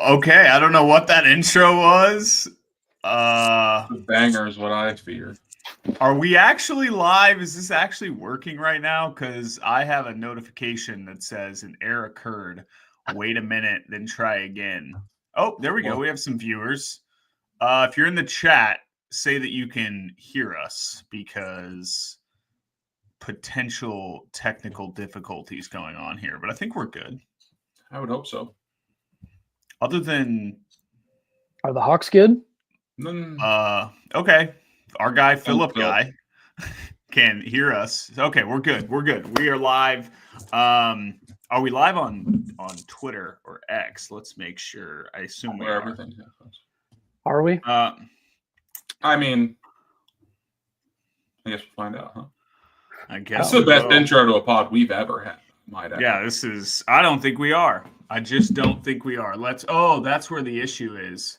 Okay, I don't know what that intro was. The banger is what I fear. Are we actually live? Is this actually working right now? Because I have a notification that says an error occurred. Wait a minute, then try again. Oh, there we go. We have some viewers. If you're in the chat, say that you can hear us because potential technical difficulties going on here. But I think we're good. I would hope so. Other than Are the Hawks good? Okay. Our guy, Philip guy, can hear us. Okay, we're good. We're good. We are live. Are we live on Twitter or X? Let's make sure. I assume we are. Everything happens. Are we? I mean, I guess we'll find out, huh? I guess it's the best intro to a pod we've ever had. Yeah, this is. I don't think we are. I just don't think we are. That's where the issue is.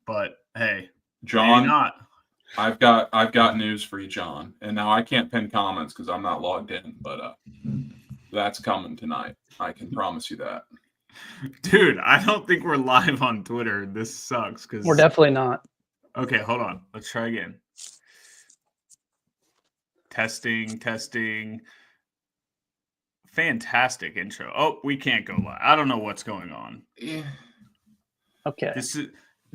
But hey, John, maybe not. I've got news for you, John. And now I can't pin comments because I'm not logged in, but that's coming tonight. I can promise you that. Dude, I don't think we're live on Twitter. This sucks because we're definitely not. Okay, hold on. Let's try again. Testing. Fantastic intro. Oh, we can't go live. I don't know what's going on. Yeah. Okay.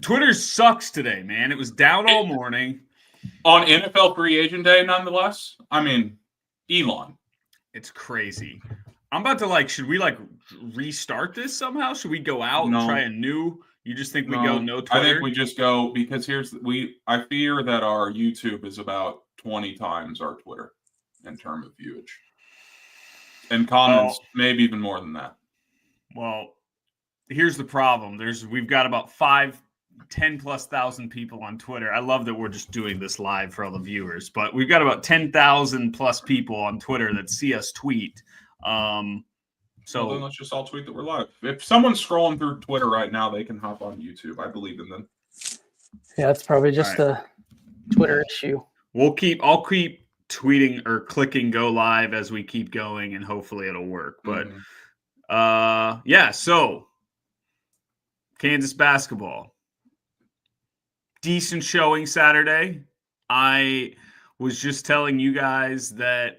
Twitter sucks today, man. It was down all morning. On NFL free agent day, nonetheless. I mean, Elon. It's crazy. I'm about to should we restart this somehow? Should we go out and try a new? You just think we go no Twitter? I think we just go because I fear that our YouTube is about 20 times our Twitter in terms of viewage. And comments, maybe even more than that. Well, here's the problem. We've got about 10,000+ people on Twitter. I love that we're just doing this live for all the viewers, but we've got about 10,000+ people on Twitter that see us tweet. So then let's just all tweet that we're live. If someone's scrolling through Twitter right now, they can hop on YouTube. I believe in them. Yeah, it's probably just a Twitter issue. I'll keep tweeting or clicking go live as we keep going, and hopefully it'll work. But so Kansas basketball. Decent showing Saturday. I was just telling you guys that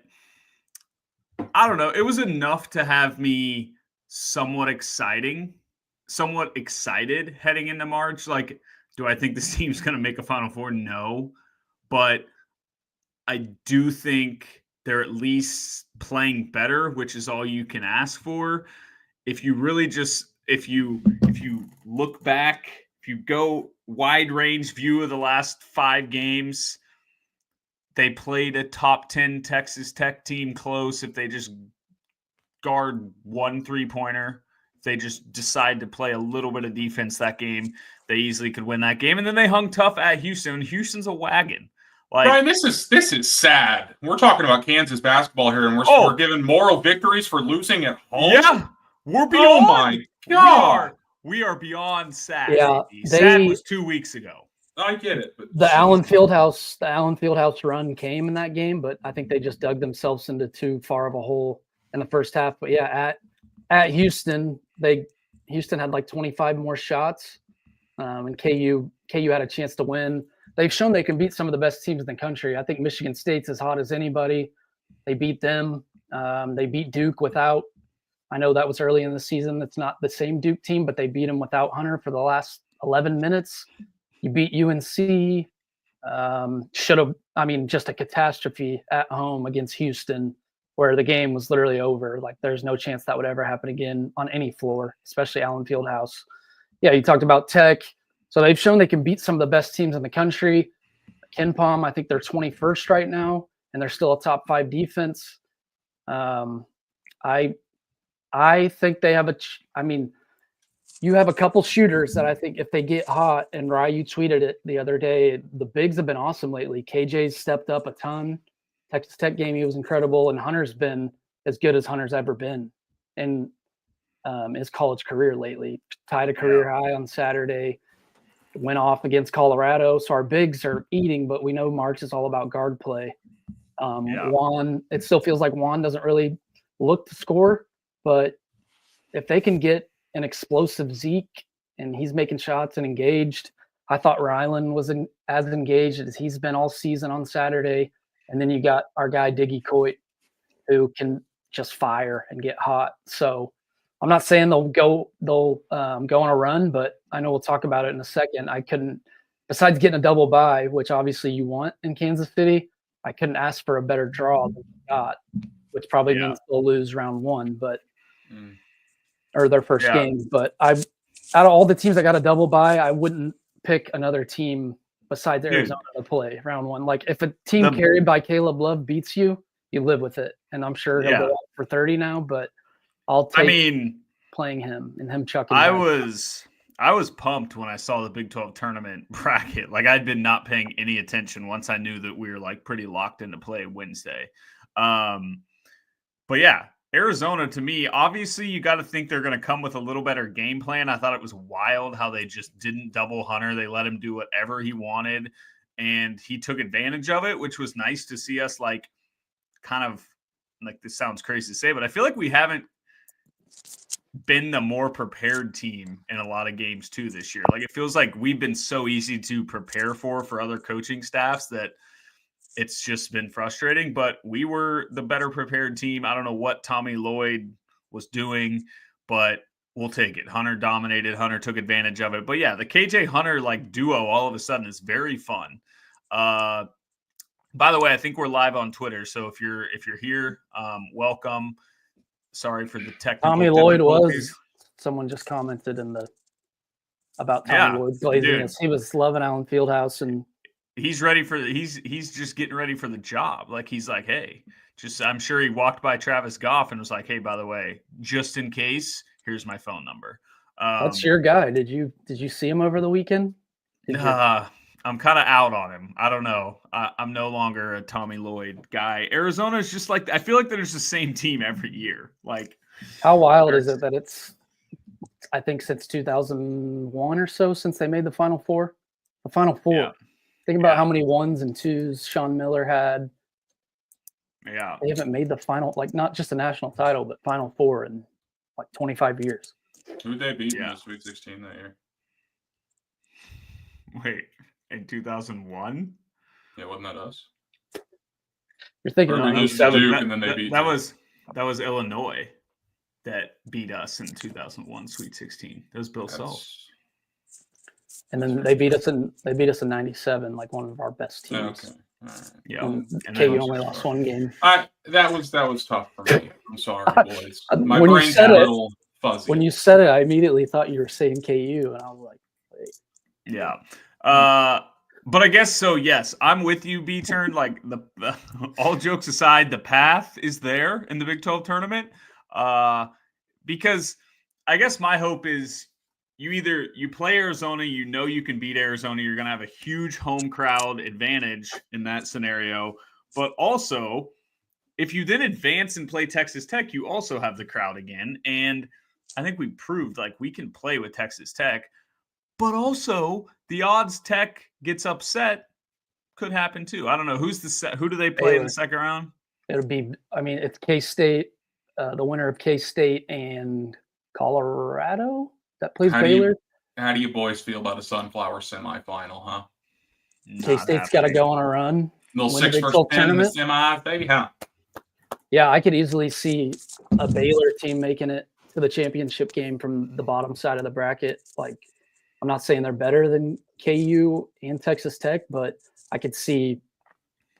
I don't know. It was enough to have me somewhat excited heading into March. Do I think this team's going to make a Final Four? No. But I do think they're at least playing better, which is all you can ask for. If you really if you look back, if you go wide range view of the last 5 games, they played a top 10 Texas Tech team close. If they just guard 1 3-pointer, if they just decide to play a little bit of defense that game, they easily could win that game. And then they hung tough at Houston. Houston's a wagon. Brian, this is sad. We're talking about Kansas basketball here, and we're giving moral victories for losing at home. Yeah, we're beyond. Oh my God, we are beyond sad. Yeah, sad was 2 weeks ago. I get it, but the Allen Fieldhouse run came in that game, but I think they just dug themselves into too far of a hole in the first half. But yeah, at Houston, Houston had 25 more shots, and KU had a chance to win. They've shown they can beat some of the best teams in the country. I think Michigan State's as hot as anybody. They beat them. They beat Duke without. I know that was early in the season. It's not the same Duke team, but they beat them without Hunter for the last 11 minutes. You beat UNC. Just a catastrophe at home against Houston, where the game was literally over. There's no chance that would ever happen again on any floor, especially Allen Fieldhouse. Yeah, you talked about Tech. So they've shown they can beat some of the best teams in the country. KenPom, I think they're 21st right now, and they're still a top 5 defense. I think they have you have a couple shooters that I think if they get hot, and Ryu tweeted it the other day, the bigs have been awesome lately. KJ's stepped up a ton. Texas Tech game, he was incredible, and Hunter's been as good as Hunter's ever been in his college career lately. Tied a career high on Saturday. Went off against Colorado. So our bigs are eating, but we know March is all about guard play. Juan, it still feels like Juan doesn't really look to score, but if they can get an explosive Zeke and he's making shots and engaged. I thought Rylan was as engaged as he's been all season on Saturday. And then you got our guy Diggy Coit, who can just fire and get hot. So I'm not saying they'll go on a run, but I know we'll talk about it in a second. I couldn't, besides getting a double bye, which obviously you want in Kansas City, I couldn't ask for a better draw than we got, which probably means they'll lose round one, but or their first game. But out of all the teams that got a double bye, I wouldn't pick another team besides Arizona to play round one. Like if a team carried by Caleb Love beats you, you live with it. And I'm sure he'll go up for 30 now, but I'll take playing him and him chucking. I was pumped when I saw the Big 12 tournament bracket. Like I'd been not paying any attention once I knew that we were like pretty locked into play Wednesday. But yeah, Arizona to me, obviously you got to think they're going to come with a little better game plan. I thought it was wild how they just didn't double Hunter. They let him do whatever he wanted and he took advantage of it, which was nice to see us like kind of like, this sounds crazy to say, but I feel like we haven't been the more prepared team in a lot of games too this year. Like it feels like we've been so easy to prepare for other coaching staffs that it's just been frustrating, but we were the better prepared team. I don't know what Tommy Lloyd was doing, but we'll take it. Hunter dominated. Hunter took advantage of it. But yeah, the KJ Hunter like duo all of a sudden is very fun. By the way, I think we're live on Twitter. So if you're here, welcome. Sorry for the technical. Tommy Lloyd was. Someone just commented about Tommy Lloyd blazing us. He was loving Allen Fieldhouse, and he's ready for he's just getting ready for the job. Like he's like, hey, I'm sure he walked by Travis Goff and was like, hey, by the way, just in case, here's my phone number. That's your guy. Did you see him over the weekend? I'm kind of out on him. I don't know. I'm no longer a Tommy Lloyd guy. Arizona is just like, I feel like there's the same team every year. Like, how wild is it that it's, I think since 2001 or so, since they made the Final Four? The Final Four. Yeah. Think about how many ones and twos Sean Miller had. Yeah. They haven't made the final, like not just a national title, but Final Four in like 25 years. Who'd they beat in the Sweet 16 that year? Wait. In 2001? Yeah, wasn't that us? You're thinking of Duke, and then they beat that was Illinois that beat us in 2001 Sweet 16. That was Bill Self. And then they beat us in '97, like one of our best teams. Okay. All right. Yeah. And KU only lost one game. That was tough for me. I'm sorry, boys. My when brain's a little fuzzy. When you said it, I immediately thought you were saying KU, and I was like, wait. Yeah. But I guess so. Yes, I'm with you, B-Turn. Like all jokes aside, the path is there in the Big 12 tournament. Because I guess my hope is you play Arizona, you know you can beat Arizona. You're going to have a huge home crowd advantage in that scenario. But also, if you then advance and play Texas Tech, you also have the crowd again. And I think we proved like we can play with Texas Tech. But also, the odds Tech gets upset could happen too. I don't know who do they play in the second round? It'll be. I mean, it's K-State, the winner of K-State and Colorado that plays Baylor. How do you boys feel about a Sunflower semifinal, huh? K-State's got to go on a run. Little 6 versus 10 in the semis, baby, huh? Yeah, I could easily see a Baylor team making it to the championship game from the bottom side of the bracket. Like, I'm not saying they're better than KU and Texas Tech, but I could see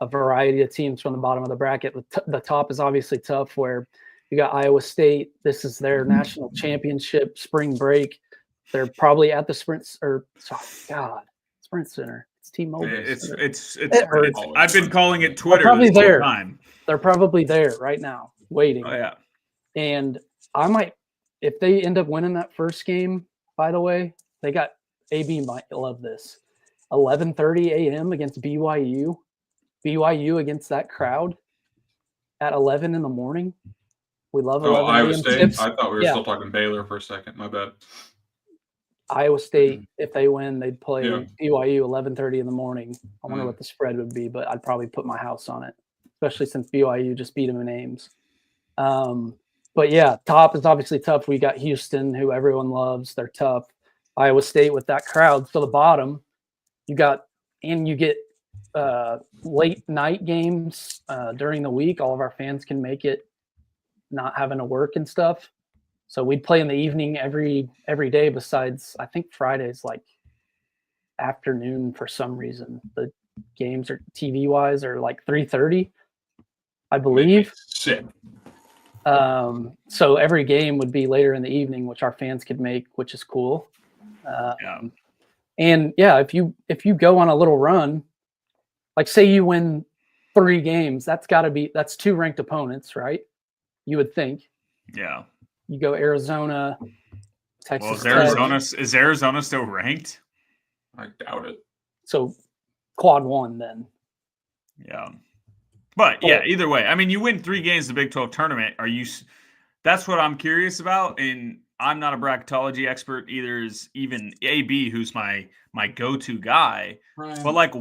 a variety of teams from the bottom of the bracket. The top is obviously tough, where you got Iowa State. This is their national championship spring break. They're probably at the Sprint Center. It's T-Mobile. It's I've been calling it Twitter. They're probably there. They're probably there right now, waiting. Oh yeah. And I might, if they end up winning that first game. By the way, they got AB might love this. 11:30 a.m. against BYU. BYU against that crowd at 11 in the morning. We love 11 Iowa State. tips. I thought we were still talking Baylor for a second. My bad. Iowa State, if they win, they'd play BYU 11:30 in the morning. I wonder what the spread would be, but I'd probably put my house on it, especially since BYU just beat them in Ames. But yeah, top is obviously tough. We got Houston, who everyone loves. They're tough. Iowa State with that crowd. So the bottom, you get late night games during the week. All of our fans can make it, not having to work and stuff. So we'd play in the evening every day. Besides, I think Fridays like afternoon for some reason. The games are TV wise are like 3:30, I believe. Sick. So every game would be later in the evening, which our fans could make, which is cool. And yeah, if you go on a little run, like say you win 3 games, that's 2 ranked opponents, right? You would think. Yeah. You go Arizona, Texas. Well, is Arizona still ranked? I doubt it. So quad 1 then. Yeah. But yeah, either way, I mean, you win 3 games in the Big 12 tournament. That's what I'm curious about. And I'm not a bracketology expert either, is even AB, who's my go-to guy. Right. But like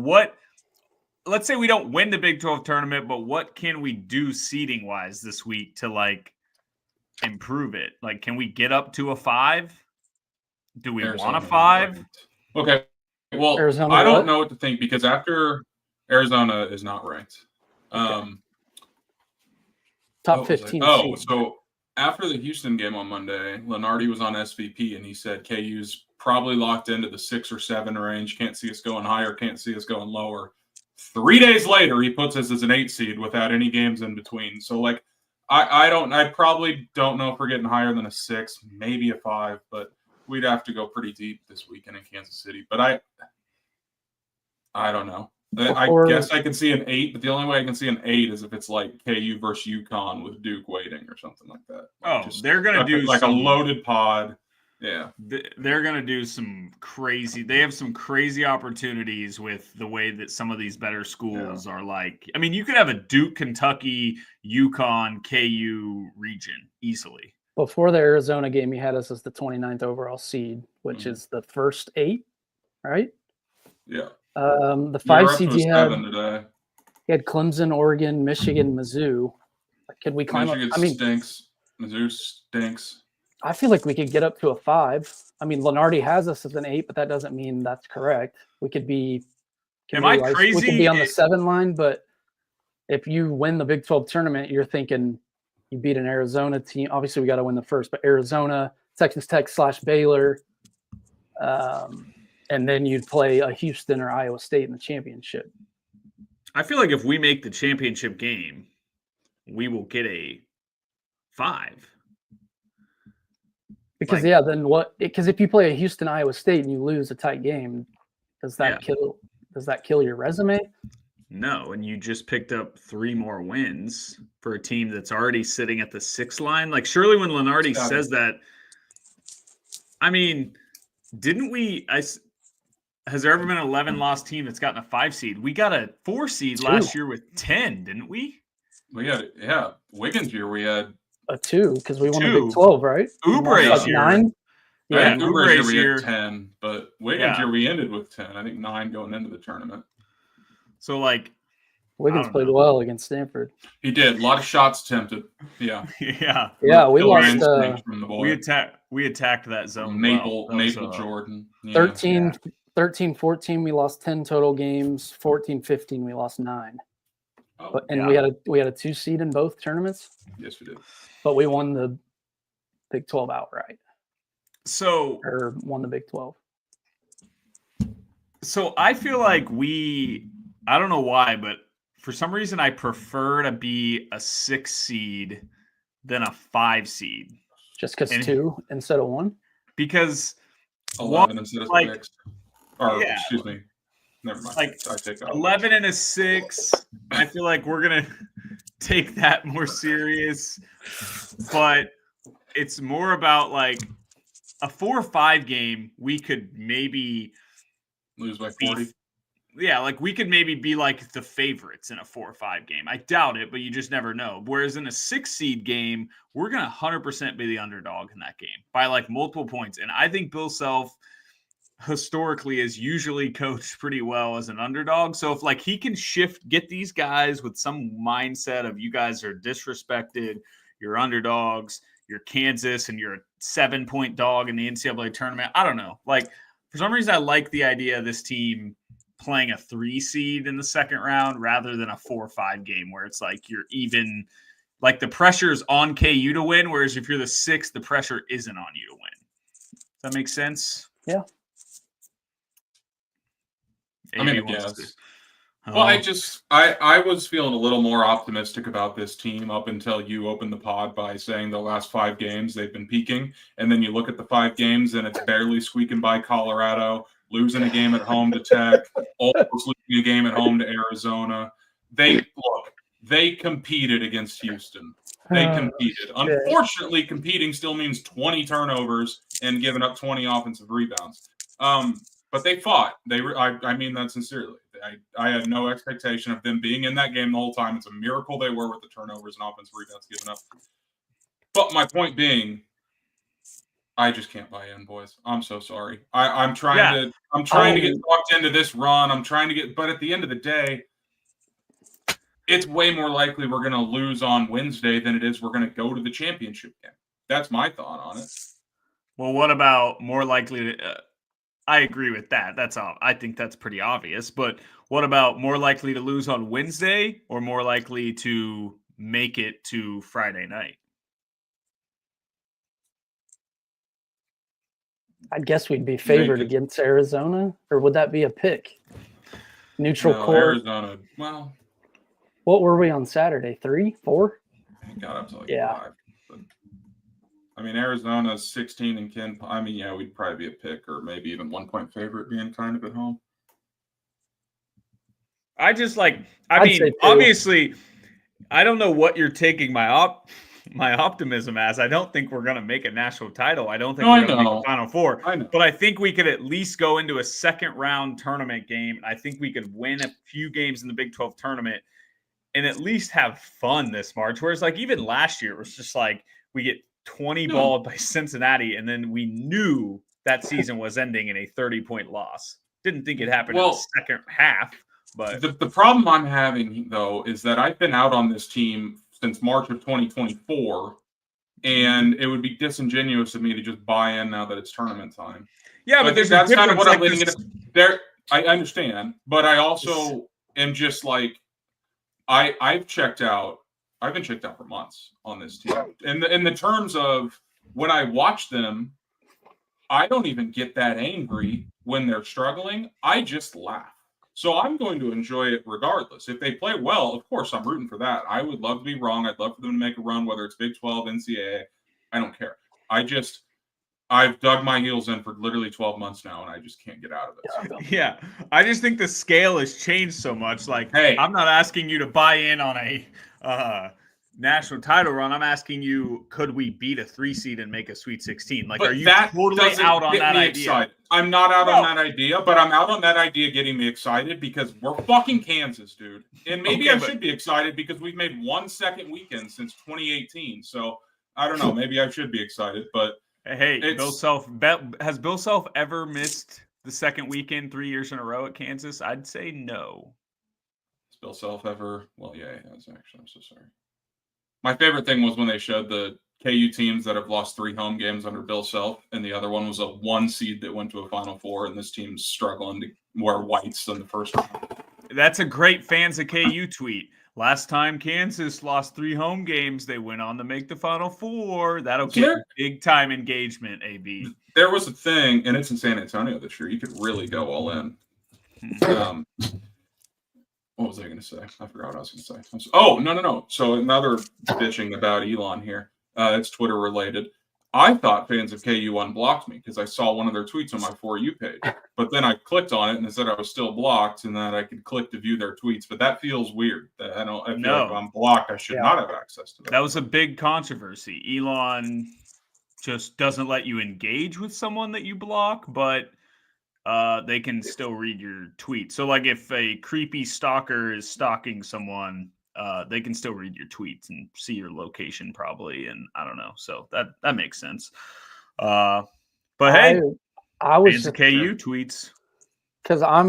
let's say we don't win the Big 12 tournament, but what can we do seeding wise this week to like improve it? Like, can we get up to a 5? Do we want a 5? Okay. Well, Arizona, I don't know what to think because after Arizona is not ranked. Top 15. So after the Houston game on Monday, Lenardi was on SVP and he said KU's probably locked into the 6 or 7 range. Can't see us going higher. Can't see us going lower. 3 days later, he puts us as an 8 seed without any games in between. So like, I probably don't know if we're getting higher than a 6, maybe a 5, but we'd have to go pretty deep this weekend in Kansas City. But I don't know. I guess I can see an 8, but the only way I can see an 8 is if it's like KU versus UConn with Duke waiting or something like that. They're going to do like a loaded pod. Yeah. They're going to do some crazy – they have some crazy opportunities with the way that some of these better schools are like – I mean, you could have a Duke, Kentucky, UConn, KU region easily. Before the Arizona game, you had us as the 29th overall seed, which is the first 8, right? Yeah. The 5 seeds you had Clemson, Oregon, Michigan, Mizzou. Could we climb Michigan up? I mean, stinks. Mizzou stinks. I feel like we could get up to a 5. I mean, Lenardi has us as an 8, but that doesn't mean that's correct. We could be. Am I crazy? We could be on the 7 line, but if you win the Big 12 tournament, you're thinking you beat an Arizona team. Obviously, we got to win the first, but Arizona, Texas Tech / Baylor. And then you'd play a Houston or Iowa State in the championship. I feel like if we make the championship game, we will get a 5. Because then what? Because if you play a Houston Iowa State and you lose a tight game, does that kill your resume? No, and you just picked up 3 more wins for a team that's already sitting at the 6 line. Like surely when Lenardi says that, I mean, didn't we? Has there ever been an 11-loss team that's gotten a 5 seed? We got a 4 seed last year with 10, didn't we? We had Wiggins year. We had a 2 because we won the Big 12, right? Ubray's year. 9. Yeah, Ubray's year we had 10, but Wiggins year we ended with 10. I think 9 going into the tournament. So like, Wiggins played well against Stanford. He did. A lot of shots attempted. Yeah. Yeah, we lost. We attacked that zone. Maple Jordan. Yeah. 13-14, we lost 10 total games. 14-15, we lost 9. We had a 2 seed in both tournaments. Yes, we did. But we won the Big 12 outright. Or won the Big 12. So I feel like I don't know why, but for some reason I prefer to be a 6 seed than a 5 seed. Just because 2 instead of 1? Because 11 instead of 6. Excuse me. Never mind. Like I take that 11 and a 6. I feel like we're gonna take that more serious, but it's more about like a 4 or 5 game. We could maybe lose by 40. Like we could maybe be like the favorites in a 4 or 5 game. I doubt it, but you just never know. Whereas in a 6 seed game, we're gonna 100% be the underdog in that game by like multiple points. And I think Bill Self historically has usually coached pretty well as an underdog. So if like he can get these guys with some mindset of you guys are disrespected, you're underdogs, you're Kansas and you're a 7-point dog in the NCAA tournament. I don't know. Like, for some reason, I like the idea of this team playing a 3 seed in the second round rather than a 4-5 game where it's like you're even, like the pressure is on KU to win, whereas if you're the 6th, the pressure isn't on you to win. Does that make sense? Yeah. I mean, yes. Well, I was feeling a little more optimistic about this team up until you opened the pod by saying the last 5 games they've been peaking, and then you look at the 5 games and it's barely squeaking by Colorado, losing a game at home to Tech, almost losing a game at home to Arizona. They competed against Houston. They competed. Unfortunately, competing still means 20 turnovers and giving up 20 offensive rebounds. But they fought. I mean that sincerely. I had no expectation of them being in that game the whole time. It's a miracle they were with the turnovers and offensive rebounds given up. But my point being, I just can't buy in, boys. I'm so sorry. I'm trying to get locked into this run. But at the end of the day, it's way more likely we're going to lose on Wednesday than it is we're going to go to the championship game. That's my thought on it. Well, what about more likely to I agree with that. That's all. I think that's pretty obvious. But what about more likely to lose on Wednesday or more likely to make it to Friday night? I guess we'd be favored against Arizona, or would that be a pick? Neutral court. Arizona. Well, what were we on Saturday? 3, 4? I got up to 5. But, I mean, Arizona's 16 and Ken. I mean, yeah, we'd probably be a pick or maybe even 1-point favorite being kind of at home. I mean, obviously, I don't know what you're taking my optimism as. I don't think we're going to make a national title. I don't think we're going to make the Final Four. But I think we could at least go into a second-round tournament game. I think we could win a few games in the Big 12 tournament and at least have fun this March. Whereas, like, even last year, it was just like we get 20-balled by Cincinnati, and then we knew that season was ending in a 30-point loss. Didn't think it happened in the second half. But the problem I'm having, though, is that I've been out on this team since March of 2024, and it would be disingenuous of me to just buy in now that it's tournament time. Yeah, but that's kind of what I'm leading into. There, I understand, but I also am just like, I've checked out. I've been checked out for months on this team. In the terms of when I watch them, I don't even get that angry when they're struggling. I just laugh. So I'm going to enjoy it regardless. If they play well, of course, I'm rooting for that. I would love to be wrong. I'd love for them to make a run, whether it's Big 12, NCAA. I don't care. I've dug my heels in for literally 12 months now, and I just can't get out of it. Yeah. I just think the scale has changed so much. Like, hey, I'm not asking you to buy in on a national title run. I'm asking you, could we beat a 3 seed and make a Sweet 16? Like, are you totally out on that idea? Excited. I'm not out on that idea, but I'm out on that idea getting me excited because we're fucking Kansas, dude. And maybe I should be excited because we've made 1 second weekend since 2018. So I don't know. Maybe I should be excited, but hey, has Bill Self ever missed the second weekend 3 years in a row at Kansas? I'd say no. Has Bill Self ever? Well, yeah, he has actually. I'm so sorry. My favorite thing was when they showed the KU teams that have lost 3 home games under Bill Self, and the other one was a 1 seed that went to a Final Four, and this team's struggling to wear whites in the first round. That's a great fans of KU tweet. Last time Kansas lost 3 home games, they went on to make the Final Four. That'll get big time engagement, AB. There was a thing, and it's in San Antonio this year. You could really go all in. What was I going to say? I forgot what I was going to say. Oh, no. So another bitching about Elon here. It's Twitter related. I thought fans of KU unblocked me because I saw one of their tweets on my For You page. But then I clicked on it and it said I was still blocked and that I could click to view their tweets. But that feels weird. I feel like if I'm blocked, I should not have access to that. That was a big controversy. Elon just doesn't let you engage with someone that you block, but they can still read your tweet. So, like, if a creepy stalker is stalking someone, they can still read your tweets and see your location probably. And I don't know. So that makes sense. But hey, I was just KU tweets. Because I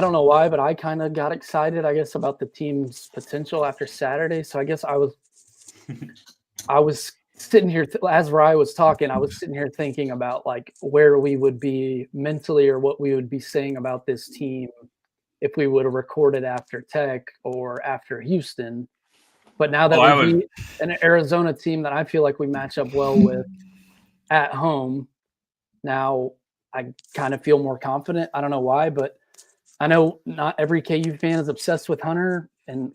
don't know why, but I kind of got excited, I guess, about the team's potential after Saturday. So I guess I was sitting here as Rye was talking, I was sitting here thinking about like where we would be mentally or what we would be saying about this team if we would have recorded after Tech or after Houston. But now that we beat an Arizona team that I feel like we match up well with at home, now I kind of feel more confident. I don't know why, but I know not every KU fan is obsessed with Hunter,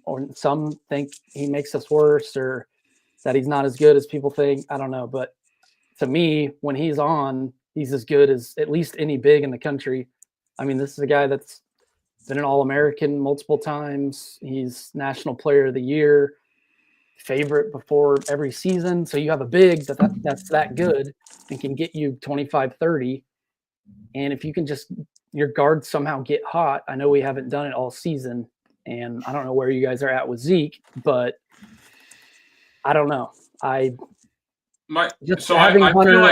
or some think he makes us worse or that he's not as good as people think. I don't know. But to me, when he's on, he's as good as at least any big in the country. I mean, this is a guy that's been an All-American multiple times. He's National Player of the Year, favorite before every season. So you have a big that's that good and can get you 25, 30. And if you can just your guards somehow get hot, I know we haven't done it all season, and I don't know where you guys are at with Zeke, but I don't know. I feel like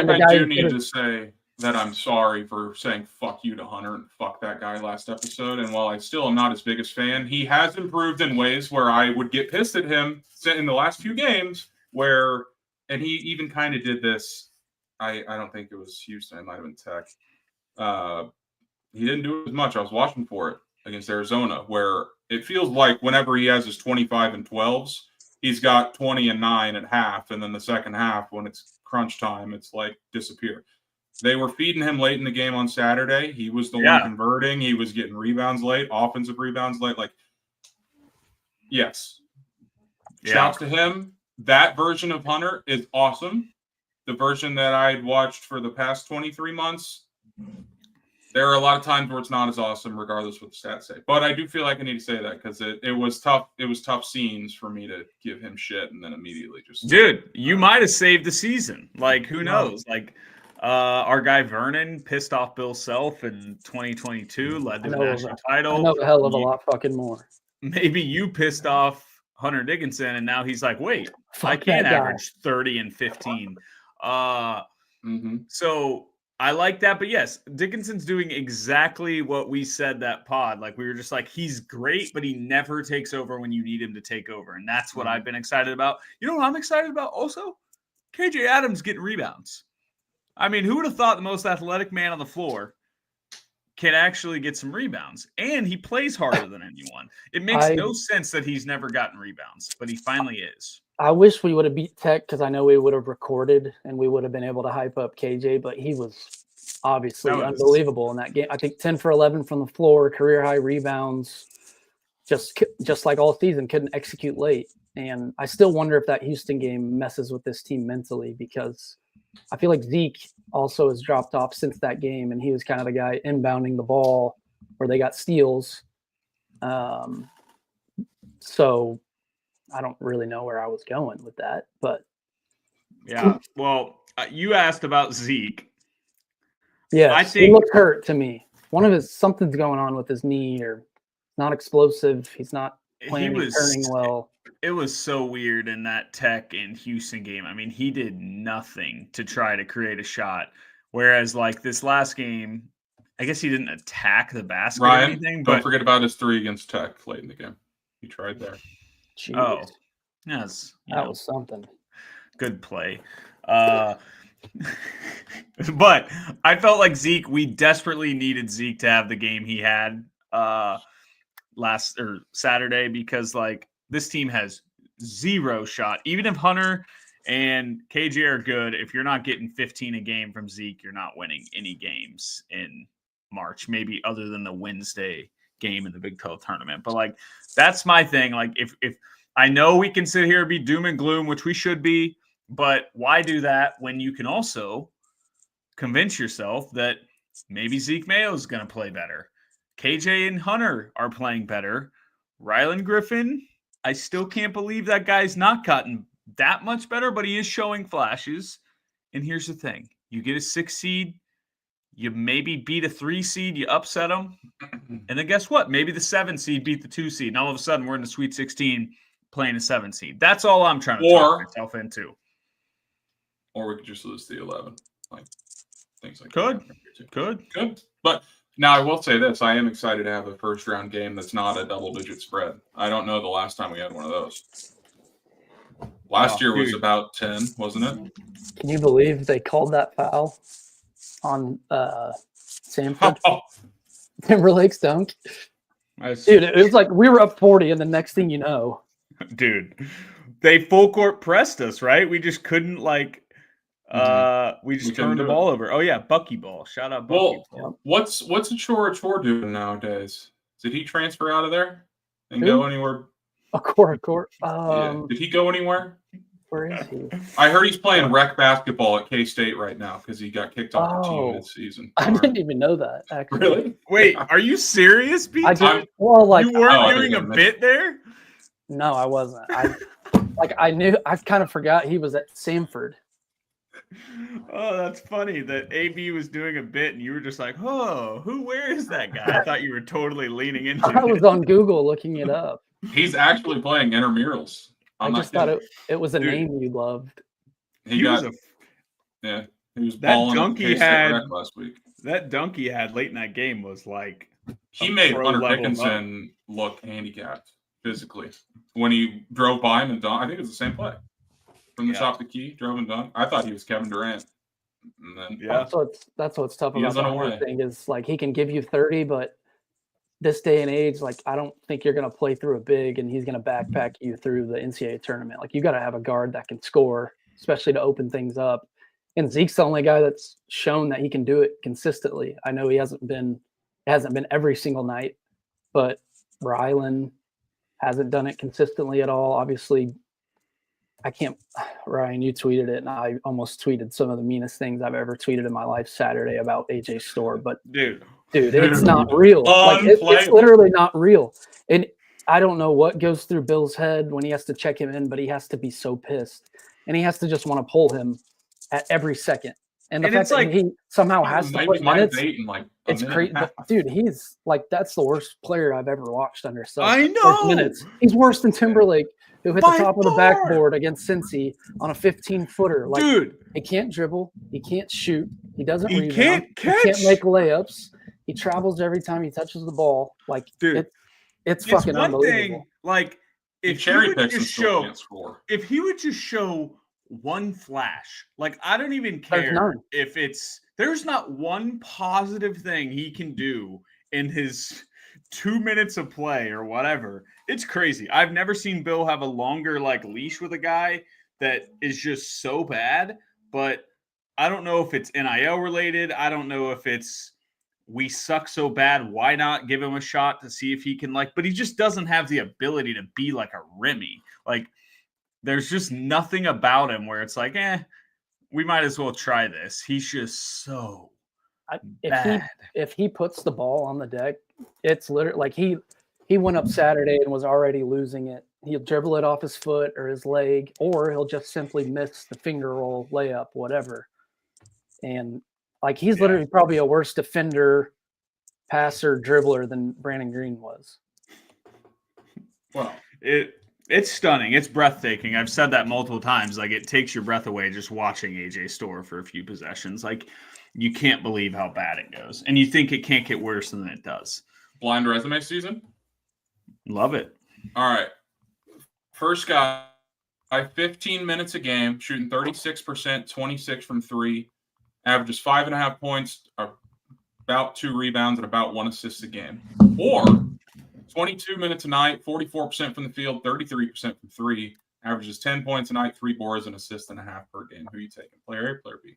I do need to say that I'm sorry for saying fuck you to Hunter and fuck that guy last episode. And while I still am not his biggest fan, he has improved in ways where I would get pissed at him in the last few games and he even kind of did this. I don't think it was Houston. It might have been Tech. He didn't do as much. I was watching for it against Arizona, where it feels like whenever he has his 25 and 12s, he's got 20 and 9 at half. And then the second half, when it's crunch time, it's like disappear. They were feeding him late in the game on Saturday. He was the one converting. He was getting rebounds late, offensive rebounds late. Like, yes. Shouts to him. That version of Hunter is awesome. The version that I'd watched for the past 23 months, there are a lot of times where it's not as awesome, regardless of what the stats say. But I do feel like I need to say that because it was tough. It was tough scenes for me to give him shit and then immediately just. Dude, you might have saved the season. Like, who knows? Like, our guy Vernon pissed off Bill Self in 2022, led to a national title. I know a hell of a lot fucking more. Maybe you pissed off Hunter Dickinson, and now he's like, wait, I can't average 30 and 15. So I like that. But yes, Dickinson's doing exactly what we said that pod. Like, we were just like, he's great, but he never takes over when you need him to take over. And that's what I've been excited about. You know what I'm excited about also? KJ Adams getting rebounds. I mean, who would have thought the most athletic man on the floor can actually get some rebounds? And he plays harder than anyone. It makes no sense that he's never gotten rebounds, but he finally is. I wish we would have beat Tech because I know we would have recorded and we would have been able to hype up KJ, but he was obviously unbelievable in that game. I think 10 for 11 from the floor, career high rebounds, just like all season, couldn't execute late. And I still wonder if that Houston game messes with this team mentally because I feel like Zeke also has dropped off since that game, and he was kind of the guy inbounding the ball where they got steals. So I don't really know where I was going with that, but yeah. Well, you asked about Zeke. Yeah, I think he looked hurt to me. Something's going on with his knee, or not explosive. He's not turning well. It was so weird in that Tech and Houston game. I mean, he did nothing to try to create a shot. Whereas, like, this last game, I guess he didn't attack the basket or anything. Don't forget about his 3 against Tech late in the game. He tried there. Jeez. Oh, yes. That was something. Good play. But I felt like we desperately needed Zeke to have the game he had Saturday because, like, this team has zero shot. Even if Hunter and KJ are good, if you're not getting 15 a game from Zeke, you're not winning any games in March, maybe other than the Wednesday game in the Big 12 tournament. But, like, that's my thing. Like, if I know we can sit here and be doom and gloom, which we should be, but why do that when you can also convince yourself that maybe Zeke Mayo is going to play better? KJ and Hunter are playing better. Rylan Griffin, I still can't believe that guy's not gotten that much better, but he is showing flashes. And here's the thing. You get a 6 seed, you maybe beat a 3 seed, you upset them. And then guess what? Maybe the 7 seed beat the 2 seed. And all of a sudden we're in the Sweet 16 playing a 7 seed. That's all I'm trying to talk myself into. Or we could just lose the 11. Like things like that. Could. But now I will say this. I am excited to have a first round game that's not a double-digit spread. I don't know the last time we had one of those. Last year was dude. about 10, wasn't it? Can you believe they called that foul on Samford? Timberlake's dunk? Dude, it was like we were up 40, and the next thing you know. Dude, they full court pressed us, right? We just couldn't we just turned the ball over. Oh yeah, buckyball. Shout out buckyball. Well, what's Achor doing nowadays? Did he transfer out of there and go anywhere? Achor. Yeah. Did he go anywhere? Where is he? I heard he's playing rec basketball at K-State right now because he got kicked off the team this season. I didn't even know that, actually. Really? Wait, are you serious, Pete? You weren't doing a bit there? No, I wasn't. I kind of forgot he was at Samford. Oh, that's funny that AB was doing a bit and you were just like, oh, where is that guy? I thought you were totally leaning into it. I was on Google looking it up. He's actually playing intramurals. I just thought it was a name you loved. He was balling dunk he had last week. That dunk he had late in that game was like he made Hunter Dickinson look handicapped physically when he drove by him and dunked. I think it was the same play. From the top of the key, drove and dunked. I thought he was Kevin Durant. And then that's what's tough about the whole thing is like he can give you 30, but this day and age, like I don't think you're going to play through a big and he's going to backpack you through the NCAA tournament. Like you got to have a guard that can score, especially to open things up. And Zeke's the only guy that's shown that he can do it consistently. I know it hasn't been every single night, but Rylan hasn't done it consistently at all. Obviously, Ryan, you tweeted it, and I almost tweeted some of the meanest things I've ever tweeted in my life Saturday about AJ Storr. But dude, it's not real. It's literally not real. And I don't know what goes through Bill's head when he has to check him in, but he has to be so pissed, and he has to just want to pull him at every second. And the fact that he somehow has to play minutes, it's crazy. Dude, he's like, that's the worst player I've ever watched under Celtics. I know. Minutes. He's worse than Timberlake, who hit the top of the backboard against Cincy on a 15-footer. Like, dude, he can't dribble. He can't shoot. He doesn't rebound. Can't catch. He can't make layups. He travels every time he touches the ball. Like, dude, it's fucking unbelievable. Thing, like, if he would just show one flash, like I don't even care if there's not one positive thing he can do in his 2 minutes of play or whatever. It's crazy. I've never seen Bill have a longer leash with a guy that is just so bad, but I don't know if it's NIL related. I don't know if it's we suck so bad. Why not give him a shot to see if he can but he just doesn't have the ability to be like a Remy. Like there's just nothing about him where it's like, we might as well try this. He's just so bad. If he puts the ball on the deck, it's literally like he went up Saturday and was already losing it. He'll dribble it off his foot or his leg, or he'll just simply miss the finger roll, layup, whatever. And he's literally probably a worse defender, passer, dribbler than Brandon Green was. Well, it's stunning. It's breathtaking. I've said that multiple times. It takes your breath away just watching AJ Storr for a few possessions. You can't believe how bad it goes. And you think it can't get worse than it does. Blind resume season? Love it. All right. First guy, 15 minutes a game, shooting 36%, 26 from three, averages 5.5 points, about 2 rebounds, and about 1 assist a game. Or 22 minutes a night, 44% from the field, 33% from three, averages 10 points a night, 3 boards, and assist and a half per game. Who are you taking? Player A, player B?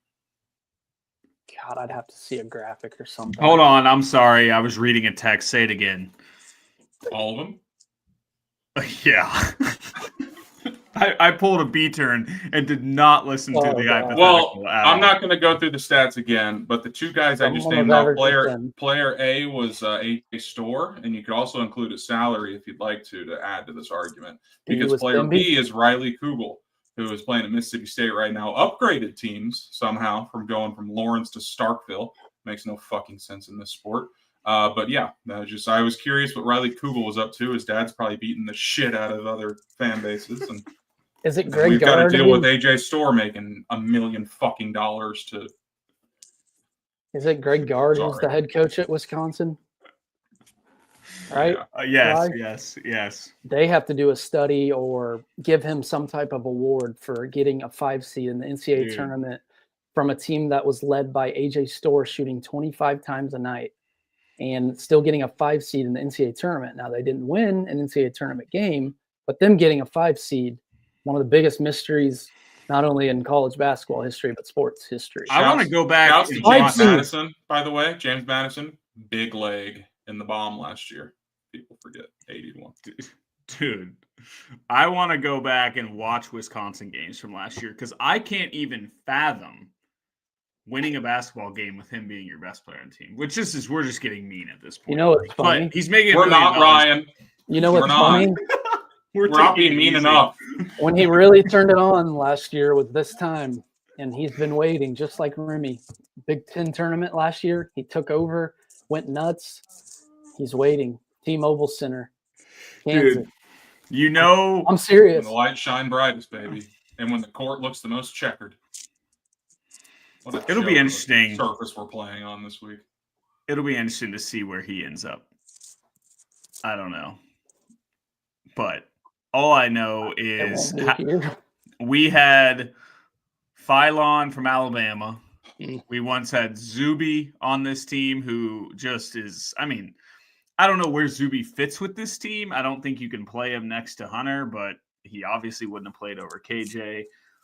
God, I'd have to see a graphic or something. Hold on. I'm sorry. I was reading a text. Say it again. All of them? Yeah. I pulled a B-turn and did not listen to the hypothetical. Well, I'm not going to go through the stats again, but the two guys I just named out, player A was AJ Storr, and you could also include a salary if you'd like to add to this argument. Because player B is Riley Kugel, who is playing at Mississippi State right now. Upgraded teams somehow from going from Lawrence to Starkville. Makes no fucking sense in this sport. But yeah, I was curious what Riley Kugel was up to. His dad's probably beating the shit out of other fan bases. And is it Greg we've got to deal with AJ Storr making $1 million fucking to. Is it Greg Gard who's the head coach at Wisconsin? right? Yes, Right? yes. They have to do a study or give him some type of award for getting a 5 seed in the NCAA Dude. tournament from a team that was led by AJ Storr shooting 25 times a night and still getting a 5 seed in the NCAA tournament. Now, they didn't win an NCAA tournament game, but them getting a 5 seed, one of the biggest mysteries, not only in college basketball history, but sports history. I want to go back Shouts and to James watch. Madison, by the way. James Madison, big leg in the bomb last year. People forget 81. Dude, I want to go back and watch Wisconsin games from last year because I can't even fathom winning a basketball game with him being your best player on the team, which is we're just getting mean at this point. You know what's funny? But he's making We're not Ryan. You know what's funny? We're not being mean enough. When he really turned it on last year was this time, and he's been waiting just like Remy. Big Ten tournament last year, he took over, went nuts. He's waiting. T-Mobile Center, Kansas. Dude, you know, I'm serious. When the lights shine brightest, baby, and when the court looks the most checkered. It'll be interesting. Surface we're playing on this week. It'll be interesting to see where he ends up. I don't know, but all I know is we had Phylon from Alabama. We once had Zuby on this team, who just is. I mean, I don't know where Zuby fits with this team. I don't think you can play him next to Hunter, but he obviously wouldn't have played over KJ.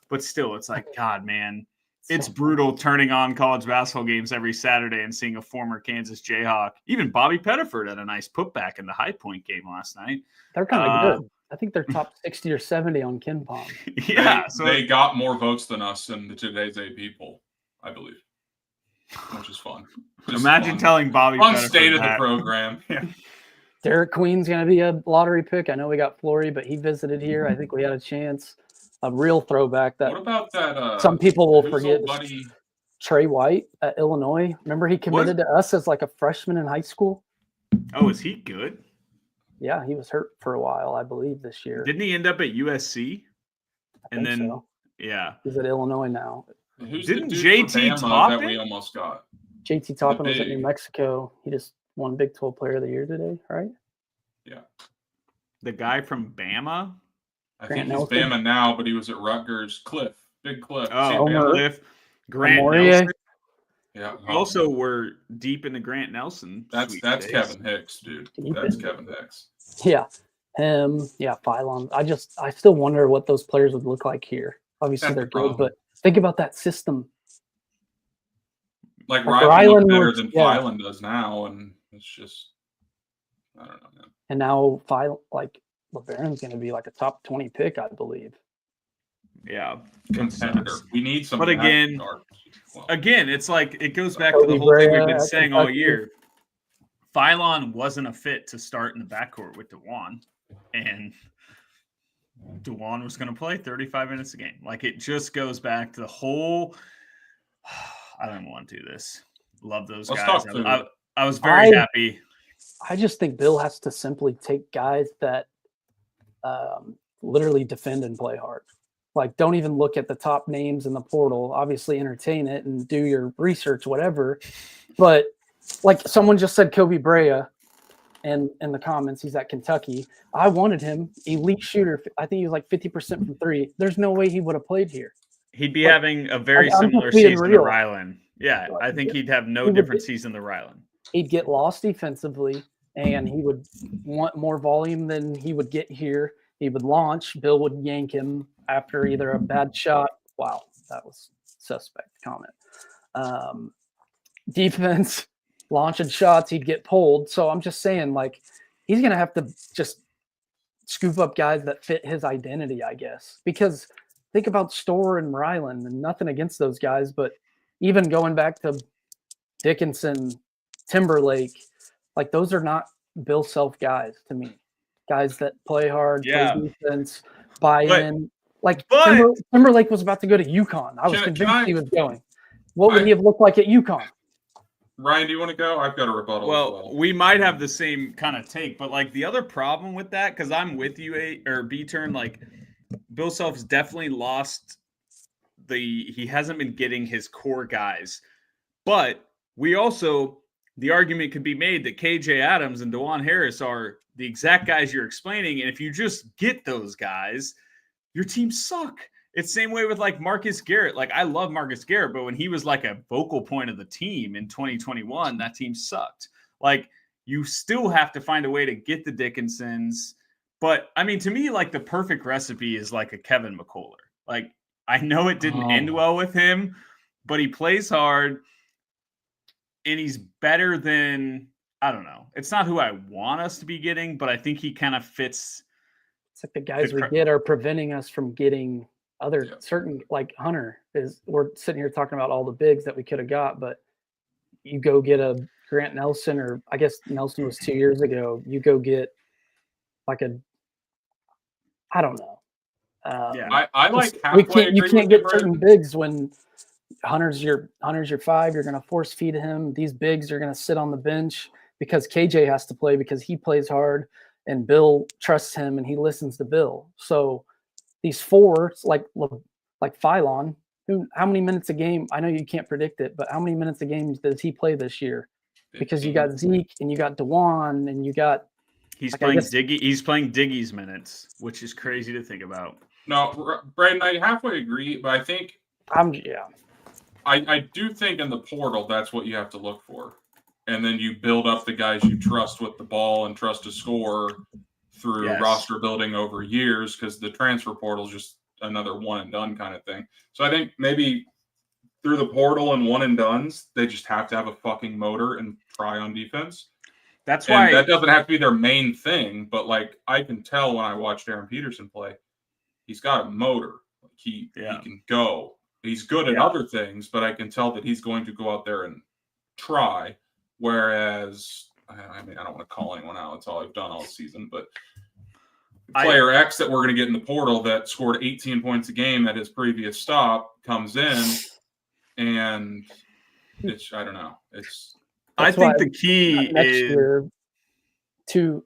But still, it's like, God, man. It's brutal turning on college basketball games every Saturday and seeing a former Kansas Jayhawk. Even Bobby Pettiford had a nice putback in the High Point game last night. They're kind of good. I think they're top 60 or 70 on KenPom. Yeah. They got more votes than us in today's AP poll, I believe, which is fun. Imagine telling Bobby fun Pettiford state of that. the program. Yeah. Derek Queen's going to be a lottery pick. I know we got Flory, but he visited here. I think we had a chance. A real throwback that. What about that? Some people will forget. Buddy? Trey White at Illinois. Remember he committed to us as like a freshman in high school? Oh, is he good? Yeah, he was hurt for a while, I believe, this year. Didn't he end up at USC? And then, so. Yeah. He's at Illinois now. Didn't JT Toppin? That we almost got? JT Toppin was at New Mexico. He just won Big 12 Player of the Year today, right? Yeah. The guy from Bama? I think he's Bama now, but he was at Rutgers. Big Cliff. Oh, Cliff. Grant Nelson. Yeah. Also, we're deep into Grant Nelson. That's Kevin Hicks, dude. That's Kevin Hicks. Yeah. Him. Yeah, Phylon. I still wonder what those players would look like here. Obviously, they're good, but think about that system. Like Ryland better than Phylon does now, and it's just, I don't know, man. And now LeBaron's going to be like a top 20 pick, I believe. Yeah. Contender. We need some. But again, it's like it goes back to the whole thing we've been saying all year. Phylon wasn't a fit to start in the backcourt with DeJuan, and DeJuan was going to play 35 minutes a game. Like, it just goes back to the whole. I don't want to do this. Love those guys. I was very happy. I just think Bill has to simply take guys that literally defend and play hard. Like, don't even look at the top names in the portal. Obviously, entertain it and do your research, whatever. But like someone just said, Kobe Brea, and in the comments, he's at Kentucky. I wanted him, elite shooter. I think he was like 50% from three. There's no way he would have played here. He'd be having a very similar season to Ryland. Yeah, I think he'd have no different season than Ryland. He'd get lost defensively, and he would want more volume than he would get here. He would launch. Bill would yank him after either a bad shot. Wow, that was suspect comment. Defense, launching shots, he'd get pulled. So I'm just saying, like, he's going to have to just scoop up guys that fit his identity, I guess. Because think about Storr and Ryland, and nothing against those guys, but even going back to Dickinson, Timberlake, like, those are not Bill Self guys to me. Guys that play hard, play defense, buy in. Like, Timberlake was about to go to UConn. I was convinced he was going. What would he have looked like at UConn? Ryan, do you want to go? I've got a rebuttal. Well, we might have the same kind of take, but like the other problem with that, because I'm with you, B-Turn, like Bill Self's definitely lost he hasn't been getting his core guys. But we also the argument could be made that KJ Adams and DeJuan Harris are the exact guys you're explaining. And if you just get those guys, your team suck. It's same way with like Marcus Garrett. Like I love Marcus Garrett, but when he was like a focal point of the team in 2021, that team sucked. Like you still have to find a way to get the Dickinsons. But I mean, to me, like the perfect recipe is like a Kevin McCullough. Like I know it didn't end well with him, but he plays hard and he's better than, I don't know. It's not who I want us to be getting, but I think he kind of fits. It's like the guys we get are preventing us from getting other certain, like Hunter is. We're sitting here talking about all the bigs that we could have got, but you go get a Grant Nelson, or I guess Nelson was 2 years ago. You go get like I don't know. I like you can't get certain bigs when Hunter's your 5. You're going to force feed him. These bigs are going to sit on the bench because KJ has to play because he plays hard and Bill trusts him and he listens to Bill. So these 4, like Phylon, how many minutes a game? I know you can't predict it, but how many minutes a game does he play this year? Because you got Zeke and you got DeJuan and you got. He's playing Diggy. He's playing Diggy's minutes, which is crazy to think about. No, Brandon, I halfway agree, but I think I do think in the portal that's what you have to look for, and then you build up the guys you trust with the ball and trust to score through roster building over years, because the transfer portal is just another one and done kind of thing. So I think maybe through the portal and one and dones, they just have to have a fucking motor and try on defense. That's why that doesn't have to be their main thing, but like I can tell when I watch Darren Peterson play, he's got a motor. Like he can go. He's good at other things, but I can tell that he's going to go out there and try. Whereas, I mean, I don't want to call anyone out. That's all I've done all season. But player X that we're going to get in the portal that scored 18 points a game at his previous stop comes in, and I don't know. I think the key is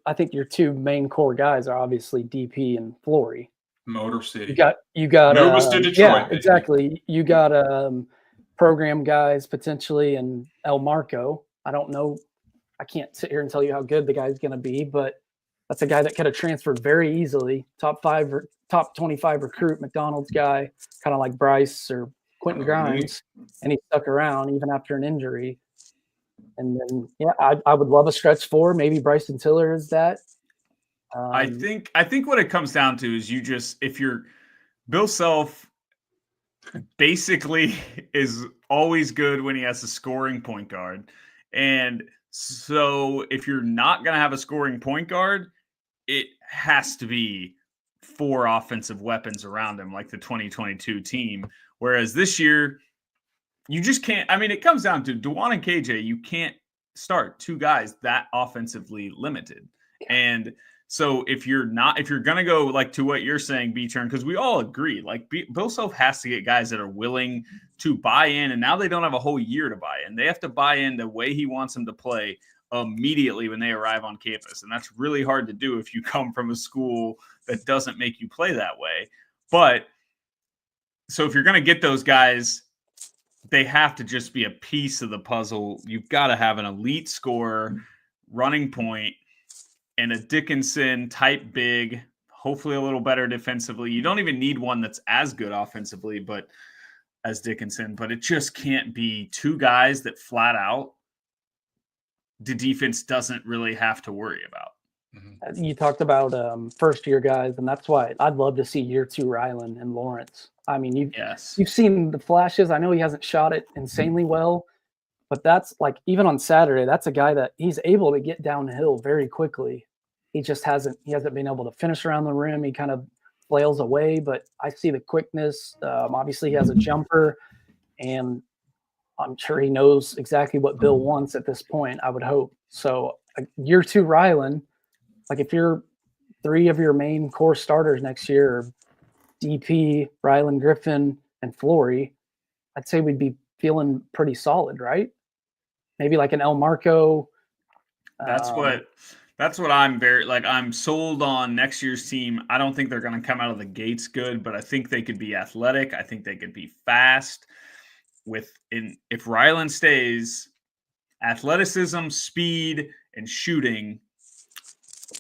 I think your 2 main core guys are obviously DP and Flory. Motor City. You got Moved to Detroit. Yeah, exactly. You got program guys potentially, and El Marco. I don't know. I can't sit here and tell you how good the guy's going to be, but that's a guy that could have transferred very easily. Top 25 recruit, McDonald's guy, kind of like Bryce or Quentin Grimes, and he stuck around even after an injury. And then, I would love a stretch 4. Maybe Bryson Tiller is that. I think what it comes down to is if you're Bill Self basically is always good when he has a scoring point guard. And so if you're not going to have a scoring point guard, it has to be 4 offensive weapons around him, like the 2022 team. Whereas this year, you just can't. I mean, it comes down to DeJuan and KJ. You can't start 2 guys that offensively limited. And so if you're going to go like to what you're saying, B-Turn, because we all agree, like Bill Self has to get guys that are willing to buy in. And now they don't have a whole year to buy in. They have to buy in the way he wants them to play immediately when they arrive on campus. And that's really hard to do if you come from a school that doesn't make you play that way. But so if you're going to get those guys, they have to just be a piece of the puzzle. You've got to have an elite scorer, running point, and a Dickinson type big, hopefully a little better defensively. You don't even need one that's as good offensively, but as Dickinson, but it just can't be 2 guys that flat out the defense doesn't really have to worry about. You talked about first year guys, and that's why I'd love to see year 2 Ryland and Lawrence. I mean, you've seen the flashes. I know he hasn't shot it insanely well, but that's like even on Saturday, that's a guy that he's able to get downhill very quickly. He just hasn't been able to finish around the rim. He kind of flails away, but I see the quickness. Obviously, he has a jumper, and I'm sure he knows exactly what Bill wants at this point, I would hope. So year 2 Ryland, like if you're 3 of your main core starters next year are DP, Ryland Griffin, and Flory, I'd say we'd be feeling pretty solid, right? Maybe like an El Marco. That's what I'm I'm sold on next year's team. I don't think they're going to come out of the gates good, but I think they could be athletic. I think they could be fast. If Ryland stays, athleticism, speed, and shooting.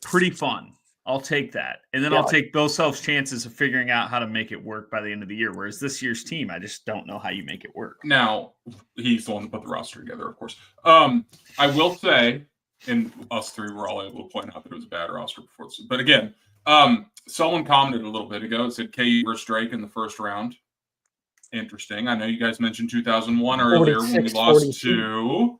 Pretty fun. I'll take that. And then I'll take Bill Self's chances of figuring out how to make it work by the end of the year. Whereas this year's team, I just don't know how you make it work. Now, he's the one that put the roster together, of course. I will say, and us three were all able to point out that it was a bad roster before this. But again, someone commented a little bit ago, it said KU versus Drake in the first round. Interesting. I know you guys mentioned 2001 earlier when we lost to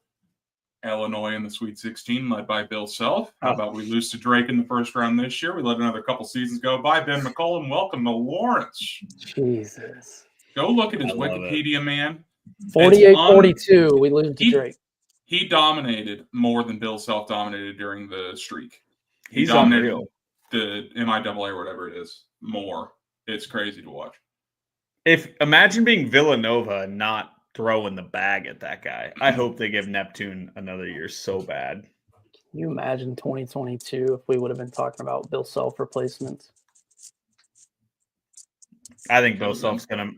Illinois in the Sweet 16, led by Bill Self. How about we lose to Drake in the first round this year? We let another couple seasons go by. Ben McCullum, welcome to Lawrence. Jesus. Go look at his Wikipedia, man. 48-42, we lose to Drake. He dominated more than Bill Self dominated during the streak. He's unreal. The MIAA or whatever it is, more. It's crazy to watch. Imagine being Villanova and not throwing the bag at that guy. I hope they give Neptune another year so bad. Can you imagine 2022 if we would have been talking about Bill Self replacements? I think Bill Self's gonna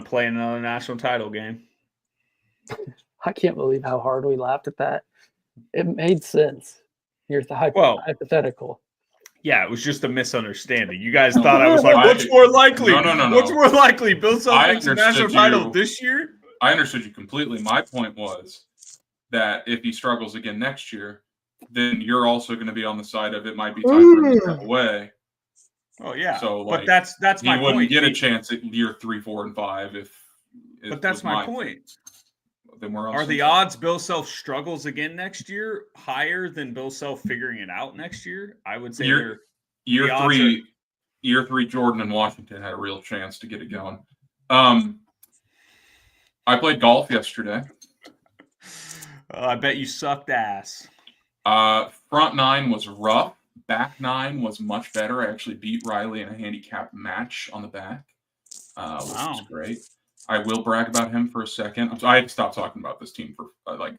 play in another national title game. I can't believe how hard we laughed at that. It made sense. Here's the hypothetical. Yeah, it was just a misunderstanding. You guys thought I was like, what's more likely? No. What's more likely? Bill Self makes a national title this year? I understood you completely. My point was that if he struggles again next year, then you're also going to be on the side of it might be time for him to step away. Oh, yeah. So, but that's my point. He wouldn't get a chance at year 3, 4, and 5 if. But that's my point. Then we're Are the odds Bill Self struggles again next year higher than Bill Self figuring it out next year? I would say year 3, Jordan and Washington had a real chance to get it going. I played golf yesterday. I bet you sucked ass. Front 9 was rough. Back 9 was much better. I actually beat Riley in a handicap match on the back, which was great. I will brag about him for a second. I had to stop talking about this team for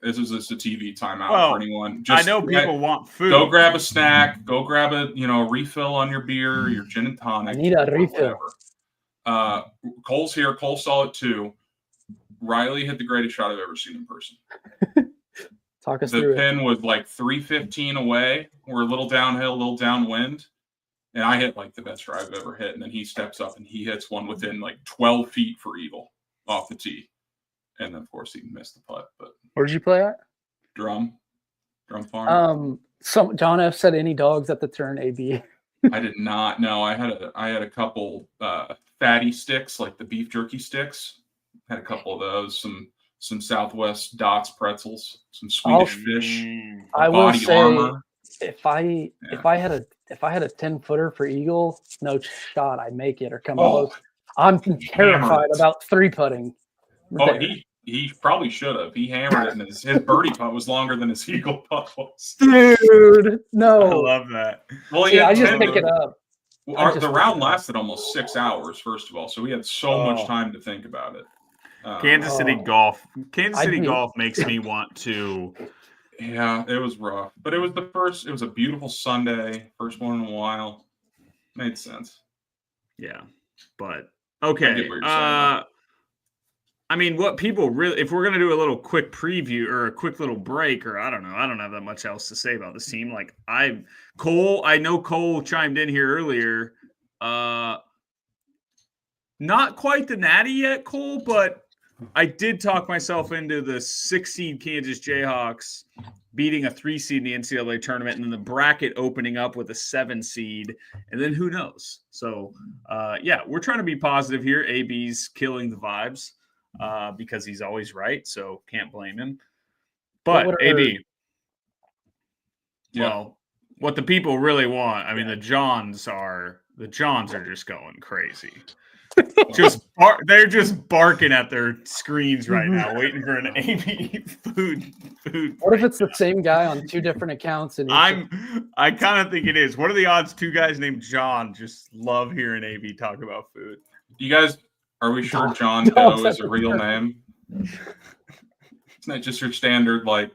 this is just a TV timeout for anyone. I know people want food. Go grab a snack. Go grab a refill on your beer, your gin and tonic. I need a refill. Cole's here. Cole saw it too. Riley hit the greatest shot I've ever seen in person. Talk us through it. The pin was like 315 away. We're a little downhill, a little downwind. And I hit like the best drive I've ever hit. And then he steps up and he hits one within like 12 feet for eagle off the tee. And then, of course, he missed the putt. But where'd you play at? Drum Farm. John F. said any dogs at the turn, AB. I did not. No, I had a couple fatty sticks, like the beef jerky sticks. Had a couple of those. Some Southwest Dots pretzels, some Swedish fish, I will say, armor. If I had a 10-footer for eagle, no shot I make it or come close. I'm terrified about 3-putting. He probably should have. He hammered it, and his birdie putt was longer than his eagle putt was. Dude, no. I love that. Well, I just pick it up. The round lasted almost 6 hours, first of all, so we had so much time to think about it. Kansas City golf makes me want to. Yeah, it was rough, but it was a beautiful Sunday, first one in a while. Made sense. Yeah, but okay. I mean, what people really, if we're going to do a little quick preview or a quick little break, or I don't know, I don't have that much else to say about this team. Like I know Cole chimed in here earlier. Not quite the natty yet, Cole, but I did talk myself into the 6-seed Kansas Jayhawks beating a 3-seed in the NCAA tournament, and then the bracket opening up with a 7-seed, and then who knows? So, we're trying to be positive here. AB's killing the vibes because he's always right, so can't blame him. But AB, well, what the people really want, I mean, the Johns are just going crazy. They're just barking at their screens right now, waiting for an AB food. What if it's the same guy on 2 different accounts? And I kind of think it is. What are the odds 2 guys named John just love hearing AB talk about food? You guys, are we sure John Doe is a real name? It's not just your standard like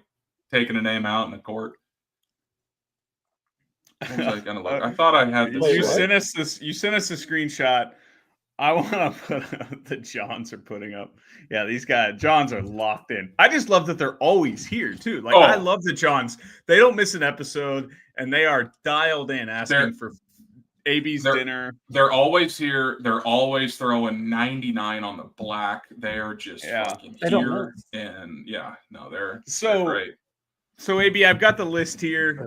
taking a name out in the court. I thought I had this. You sent us a screenshot. I want to put up the Johns are putting up. Yeah, these guys, Johns are locked in. I just love that they're always here too. Like I love the Johns. They don't miss an episode, and they are dialed in, asking for AB's dinner. They're always here. They're always throwing 99 on the black. They're just fucking here, and they're great. So AB, I've got the list here.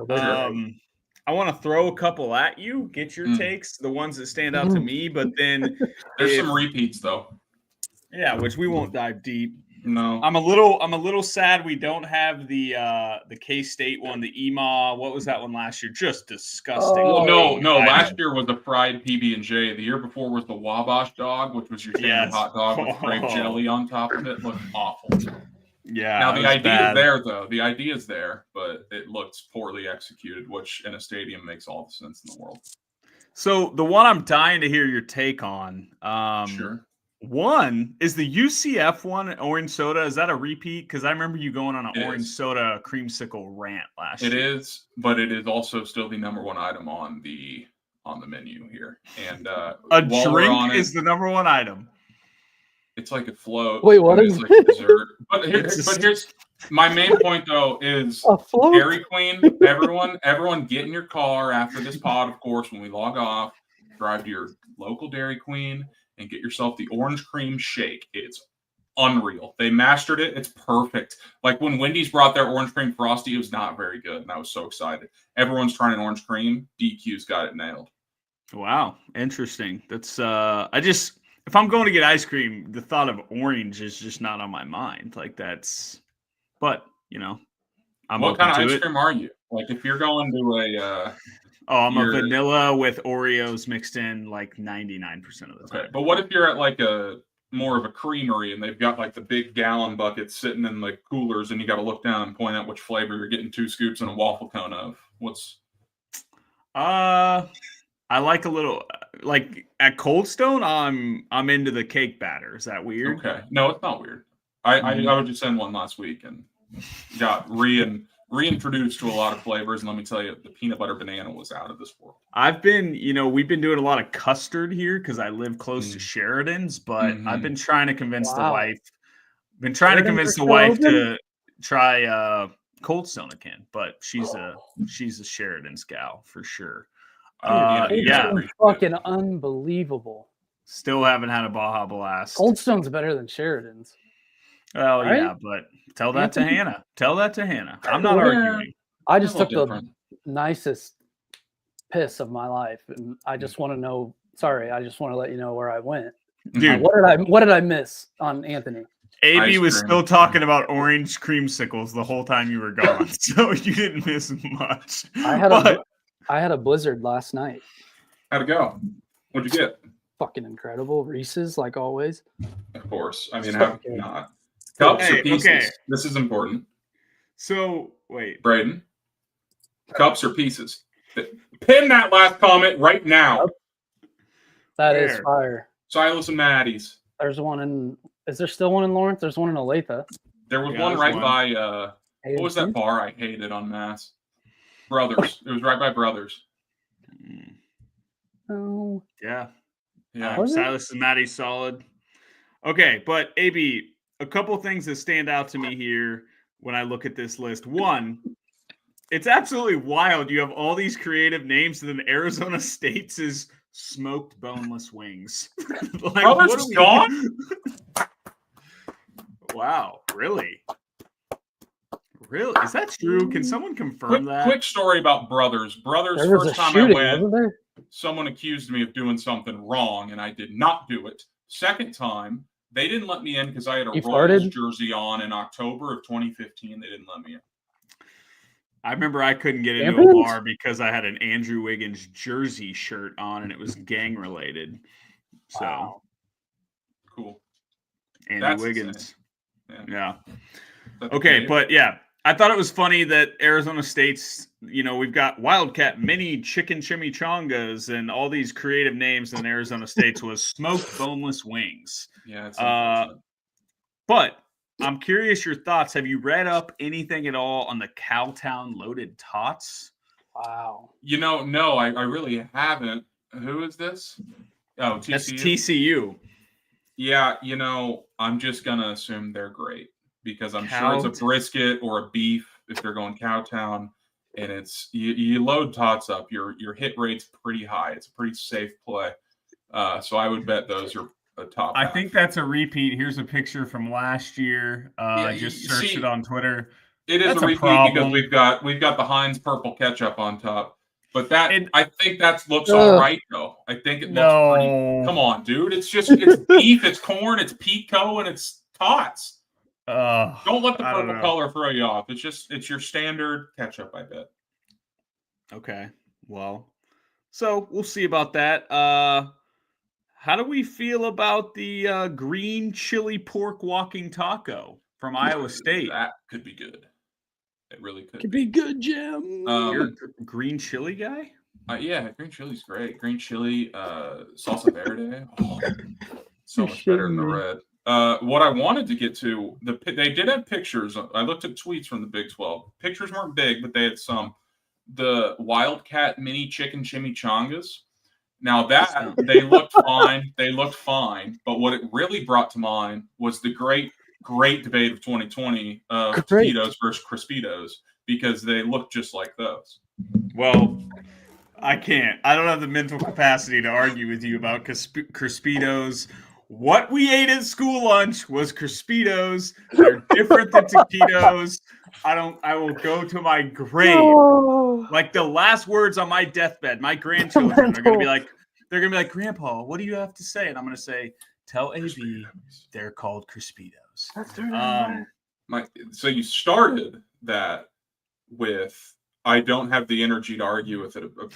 I want to throw a couple at you, get your takes, the ones that stand out to me, but then there's some repeats though. Yeah, which we won't dive deep. No. I'm a little sad we don't have the K-State one, the EMA. What was that one last year? Just disgusting. No. Last year was the fried PB&J. The year before was the Wabash dog, which was your standard hot dog with grape jelly on top of it. Looked awful. Yeah. Now the idea is there, though. The idea is there, but it looks poorly executed, which in a stadium makes all the sense in the world. So the one I'm dying to hear your take on. Sure. One is the UCF one, orange soda. Is that a repeat? Because I remember you going on an orange soda creamsicle rant last year. It is, but it is also still the number one item on the menu here. And a drink is the number one item. It's like a float. Wait, what is like dessert? But here's my main point though is Dairy Queen. Everyone get in your car after this pod, of course, when we log off, drive to your local Dairy Queen and get yourself the orange cream shake. It's unreal. They mastered it. It's perfect. Like when Wendy's brought their orange cream frosty, it was not very good, and I was so excited. Everyone's trying an orange cream. DQ's got it nailed. Wow, interesting. That's if I'm going to get ice cream, the thought of orange is just not on my mind. Like but I'm what kind of ice cream are you? Like if you're going to I'm a vanilla with Oreos mixed in like 99% of the time. Okay, but what if you're at like a more of a creamery and they've got like the big gallon buckets sitting in like coolers and you got to look down and point out which flavor you're getting 2 scoops and a waffle cone of? What's I like a little like at Cold Stone. I'm into the cake batter. Is that weird? Okay, no, it's not weird. I was just in one last week and got reintroduced to a lot of flavors, and let me tell you, the peanut butter banana was out of this world. We've been doing a lot of custard here because I live close to Sheridan's, but I've been trying to convince the wife. To try Cold Stone again, but she's a Sheridan's gal for sure. Fucking unbelievable. Still haven't had a Baja Blast. Cold Stone's better than Sheridan's. Well, right? Yeah, but tell that to Hannah. I'm not arguing. I just took the nicest piss of my life, and I just want to know. Sorry, I just want to let you know where I went. Dude, what did I miss on Anthony? AB was still talking about orange creamsicles the whole time you were gone, so you didn't miss much. I had a blizzard last night. How'd it go? What'd you get? Fucking incredible. Reese's, like always. Of course. I mean, how not? Cups or pieces? Okay. This is important. So, wait. Braden, cups or pieces? Pin that last comment right now. That is fire. Silas and Maddie's. There's one in... Is there still one in Lawrence? There's one in Olathe. There was one right by... what was that bar I hated on Mass? Brothers. It was right by Brothers. Oh. Yeah. Silas and Maddie solid. Okay, but AB, a couple things that stand out to me here when I look at this list. One, it's absolutely wild. You have all these creative names, and then Arizona State's is smoked boneless wings. Brothers gone? Wow, really? Really? Is that true? Can someone confirm that? Quick story about Brothers. Brothers, first time I went, someone accused me of doing something wrong, and I did not do it. Second time, they didn't let me in because I had a Royals jersey on in October of 2015. They didn't let me in. I remember I couldn't get into a bar because I had an Andrew Wiggins jersey shirt on, and it was gang related. So, wow. Cool. Andy Wiggins. Yeah. Okay, but yeah. I thought it was funny that Arizona State's, we've got Wildcat mini chicken chimichangas and all these creative names, and Arizona State's was smoked boneless wings. Yeah. It's but I'm curious your thoughts. Have you read up anything at all on the Cowtown loaded tots? Wow. No, I really haven't. Who is this? Oh, That's TCU. TCU. Yeah, I'm just gonna assume they're great because I'm sure it's a brisket or a beef if they're going Cowtown, and it's you load tots up. Your hit rate's pretty high. It's a pretty safe play. So I would bet those are a top. I think that's a repeat. Here's a picture from last year. Just searched it on Twitter. It is That's a repeat problem. because we've got the Heinz purple ketchup on top. But I think that looks all right though. I think it looks pretty. Come on, dude. It's beef, it's corn, it's pico, and it's tots. Don't let the purple color throw you off. It's your standard ketchup, I bet. Okay. Well, so we'll see about that. How do we feel about the green chili pork walking taco from Iowa State? That could be good. It really could. Could be good, Jim. You're a green chili guy? Yeah, green chili's great. Green chili, salsa verde. Oh, so much better than the red. What I wanted to get to, they did have pictures. I looked at tweets from the Big 12. Pictures weren't big, but they had some. The Wildcat mini chicken chimichangas. Now that they looked fine. They looked fine. But what it really brought to mind was the great debate of 2020 of Taquitos versus Crispitos, because they look just like those. Well, I can't. I don't have the mental capacity to argue with you about Crispitos. What we ate at school lunch was Crispitos. They're different than taquitos. I will go to my grave. No. Like the last words on my deathbed, my grandchildren are going to be like, Grandpa, what do you have to say? And I'm going to say, tell AB they're called Crispitos. So you started that with, I don't have the energy to argue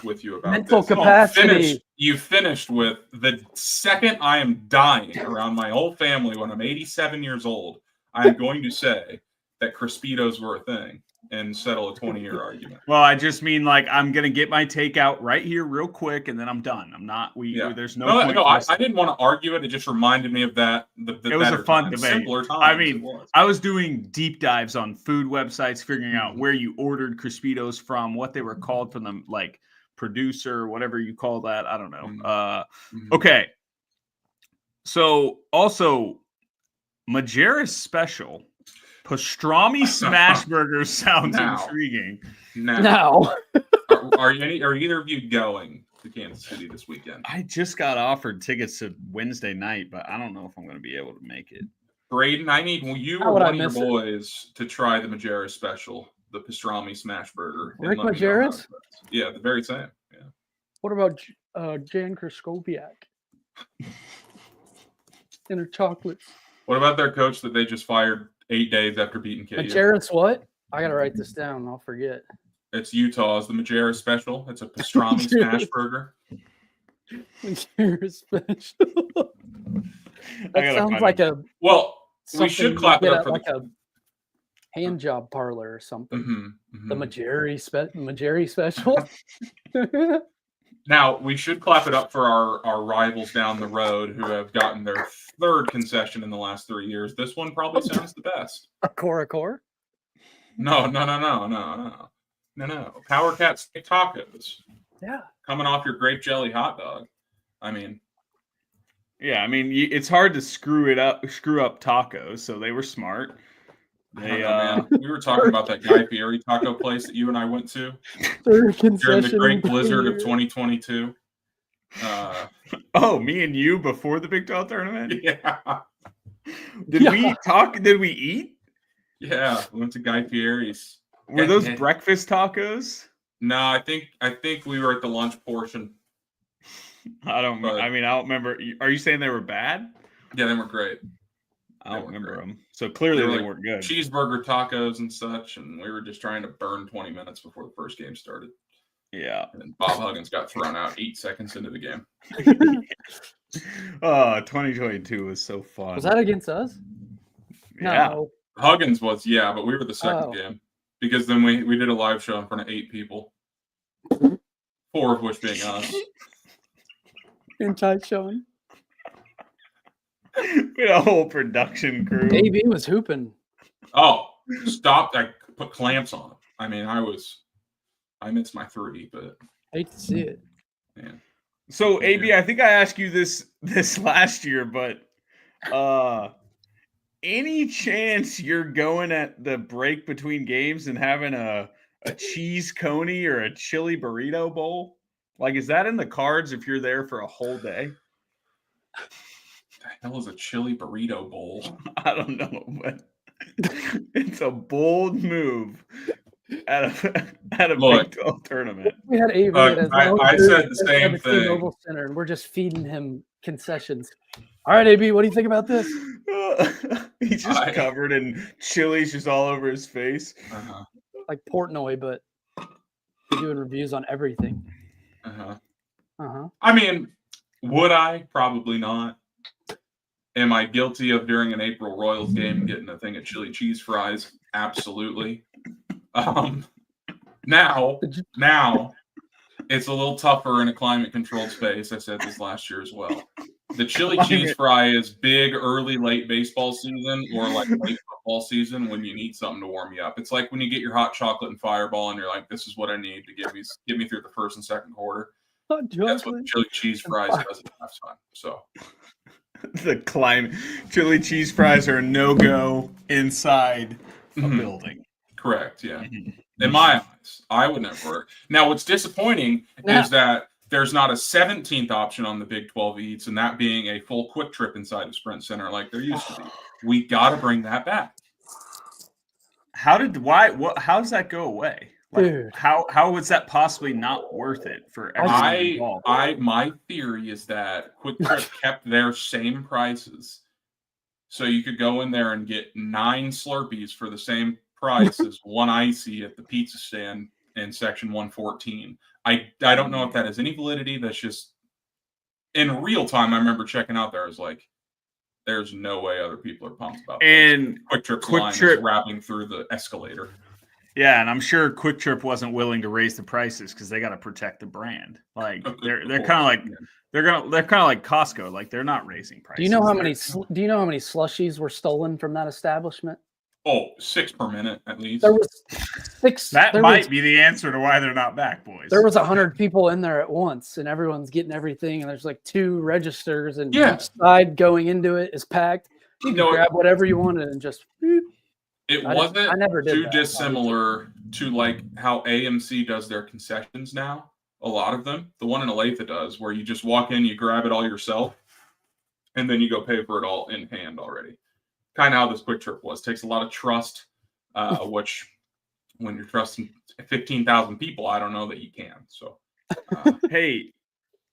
with you about mental capacity. You finished with, the second I am dying around my whole family when I'm 87 years old, I'm going to say that Crispitos were a thing and settle a 20-year argument. Well, I just mean I'm going to get my takeout right here real quick and then I'm done. I'm not, there's no point. No, I didn't want to argue it. It just reminded me of that. It was a fun debate. Simpler times, I mean, I was doing deep dives on food websites, figuring out where you ordered Crispitos from, what they were called from them, like producer, whatever you call that. I don't know. Okay. So also Majerus special. Pastrami smash burger sounds intriguing. No. Are either of you going to Kansas City this weekend? I just got offered tickets to Wednesday night, but I don't know if I'm going to be able to make it. Braden, I need you or one of your boys to try the Majerus special, the pastrami smash burger. Rick Majerus? Yeah, the very same. Yeah. What about Jan Kraskowiak? Inner chocolates. What about their coach that they just fired 8 days after beating KU? Majerus what? I gotta write this down. I'll forget. It's Utah's the Majerus special. It's a pastrami smash burger. Majerus special. That sounds like a. Well, we should clap it up for a hand job parlor or something. The Majerus special. Now, we should clap it up for our rivals down the road who have gotten their third concession in the last 3 years. This one probably sounds the best. A core? No. Power Cat steak tacos. Yeah. Coming off your grape jelly hot dog. I mean. Yeah, I mean, it's hard to screw up tacos, so they were smart. Man. We were talking about that Guy Fieri taco place that you and I went to during the great blizzard of 2022. Me and you before the Big 12 tournament? Yeah. Did we eat? Yeah, we went to Guy Fieri's. Were those breakfast tacos? No, I think we were at the lunch portion. I don't remember. Are you saying they were bad? Yeah, they were great. I don't remember them. So clearly they weren't good. Cheeseburger tacos and such, and we were just trying to burn 20 minutes before the first game started. Yeah. And then Bob Huggins got thrown out 8 seconds into the game. 2022 was so fun. Was that against us? Yeah. No. Huggins was, but we were the second game. Because then we did a live show in front of 8 people. 4 of which being us. Inside showing. We had a whole production crew. AB was hooping. Oh, stopped. I put clamps on him. I mean, I missed my 3, but hate to see it. Yeah. So AB, I think I asked you this last year, but any chance you're going at the break between games and having a cheese coney or a chili burrito bowl? Like, is that in the cards if you're there for a whole day? The hell is a chili burrito bowl? I don't know, but it's a bold move at a Look, Big 12 tournament. We had Avery Look, at his I said the same thing. Mobile Center, and we're just feeding him concessions. All right, AB, what do you think about this? He's just covered in chilies just all over his face. Uh-huh. Like Portnoy, but we're doing reviews on everything. I mean, would I? Probably not. Am I guilty of during an April Royals game getting a thing of chili cheese fries? Absolutely. Now it's a little tougher in a climate-controlled space. I said this last year as well. The chili cheese fry is big early, late baseball season or like late football season when you need something to warm you up. It's like when you get your hot chocolate and Fireball and you're like, this is what I need to get me through the first and second quarter. That's what the chili cheese fries does at halftime. So the climate chili cheese fries are a no-go inside a building. Correct, yeah. In my eyes, I would never. Now, what's disappointing is that there's not a 17th option on the Big 12 Eats, and that being a full quick trip inside of Sprint Center like there used to be. We got to bring that back. How does that go away? Like, how was that possibly not worth it for everyone involved? My theory is that Quick Trip kept their same prices, so you could go in there and get 9 Slurpees for the same price as one icy at the pizza stand in section 114. I don't know if that has any validity. That's just in real time. I remember checking out there. I was like, there's no way other people are pumped about this. And Quick Trip's line is wrapping through the escalator. Yeah, and I'm sure Quick Trip wasn't willing to raise the prices because they got to protect the brand. Like they're kind of like they're kind of like Costco. Like they're not raising prices. Do you know how many slushies were stolen from that establishment? Oh, 6 per minute at least. There was 6. That might be the answer to why they're not back, boys. There was 100 people in there at once, and everyone's getting everything. And there's like 2 registers, and each side going into it is packed. You can grab whatever you wanted and just. It wasn't too dissimilar to like how AMC does their concessions now. A lot of them, the one in Olathe does, where you just walk in, you grab it all yourself, and then you go pay for it all in hand already. Kind of how this Quick Trip was. Takes a lot of trust, which when you're trusting 15,000 people, I don't know that you can. So, hey,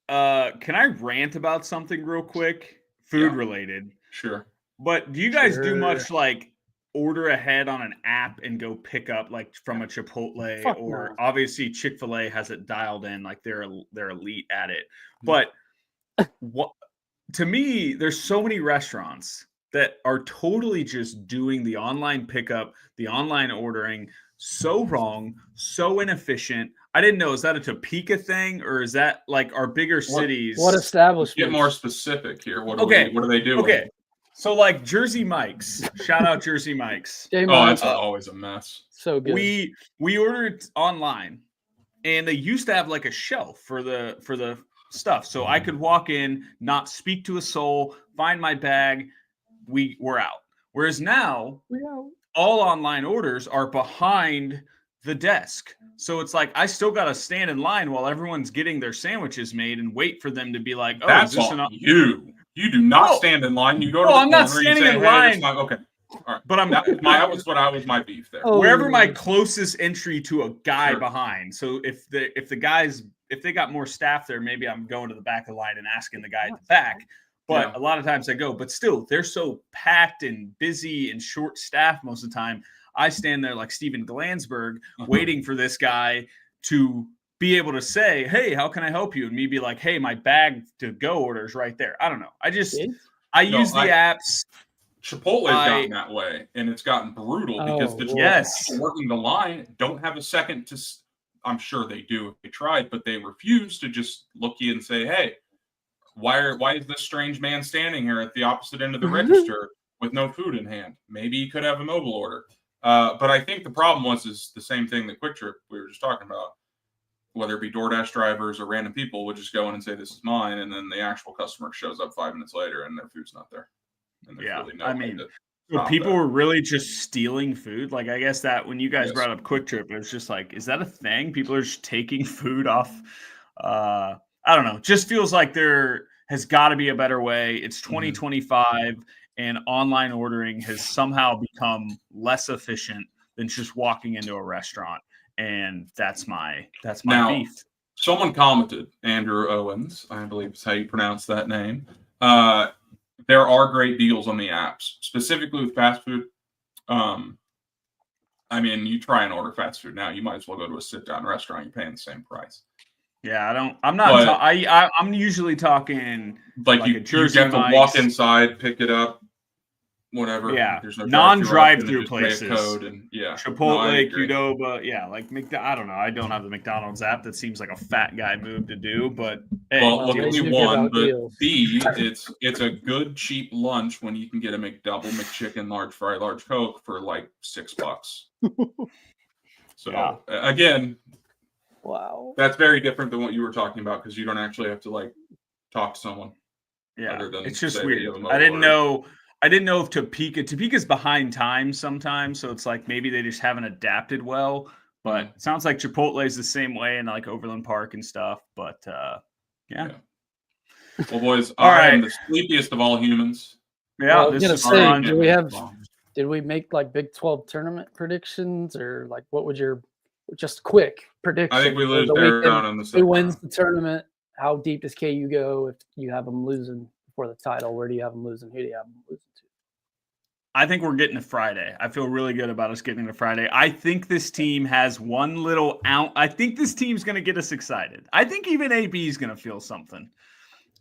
can I rant about something real quick? Food related. Sure. But do you guys do much like order ahead on an app and go pick up like from a Chipotle obviously Chick-fil-A has it dialed in, like they're elite at it. But what to me, there's so many restaurants that are totally just doing the online pickup, the online ordering so wrong, so inefficient. I didn't know, is that a Topeka thing or is that like our bigger cities? What establishment? Get more specific here. What are they doing? Okay. So like Jersey Mike's, shout out Jersey Mike's. That's always a mess. So good. We ordered online, and they used to have like a shelf for the stuff, so I could walk in, not speak to a soul, find my bag, we're out. Whereas now, all online orders are behind the desk, so it's like I still got to stand in line while everyone's getting their sandwiches made and wait for them to be like, "Oh, that's is this on you." You do not stand in line. You go to the I'm not standing in line. Okay. All right. But that was my beef there. Wherever my closest entry to a guy behind. So if they got more staff there, maybe I'm going to the back of the line and asking the guy at the back. But a lot of times I go. But still, they're so packed and busy and short staffed most of the time. I stand there like Steven Glansberg waiting for this guy to be able to say, "Hey, how can I help you?" And me be like, "Hey, my bag to go order is right there." I don't know. I use the apps. Chipotle's gotten that way, and it's gotten brutal because the people working the line don't have a second to. I'm sure they do if they tried, but they refuse to just look you and say, "Hey, why is this strange man standing here at the opposite end of the register with no food in hand? Maybe he could have a mobile order." But I think the problem is the same thing that Quick Trip we were just talking about. whether it be DoorDash drivers or random people, would just go in and say, "This is mine," and then the actual customer shows up 5 minutes later and their food's not there. And there's really no way to so stop people that. were really just stealing food. Like, I guess that when you guys Yes. brought up Quick Trip, it was just like, is that a thing? People are just taking food off. I don't know. Just feels like there has got to be a better way. It's 2025, and online ordering has somehow become less efficient than just walking into a restaurant. And that's my Now, beef. Someone commented, Andrew Owens, I believe is how you pronounce that name. There are great deals on the apps, specifically with fast food. I mean, you try and order fast food now, you might as well go to a sit-down restaurant. You're paying the same price. Yeah, I'm usually talking like a you Jersey have to Mike's. walk inside, pick it up, whatever. Yeah, there's no non-drive-through drive-thru, and then places. just pay a code and Chipotle, Qdoba, like I don't know. I don't have the McDonald's app. That seems like a fat guy move to do. But hey, well, look, deals. only one, but B, it's a good cheap lunch when you can get a McDouble, McChicken, large fry, large Coke for like $6. So again, wow, that's very different than what you were talking about because you don't actually have to like talk to someone. Yeah, other than it's just say that weird. you have a mobile I didn't order. know if Topeka's behind times sometimes, so it's like maybe they just haven't adapted well. But it sounds like Chipotle is the same way in like Overland Park and stuff. But yeah. Well, boys, All I right. am the sleepiest of all humans. Yeah, I was gonna say, did we make like Big 12 tournament predictions, or like what would your just quick prediction? I think we lose Arizona in the second Who wins round. the tournament? How deep does KU go if you have them losing for the title? Where do you have them losing? Who do you have them losing to? I think we're getting to Friday. I feel really good about us getting to Friday. I think this team has one little out. I think this team's going to get us excited. I think even AB is going to feel something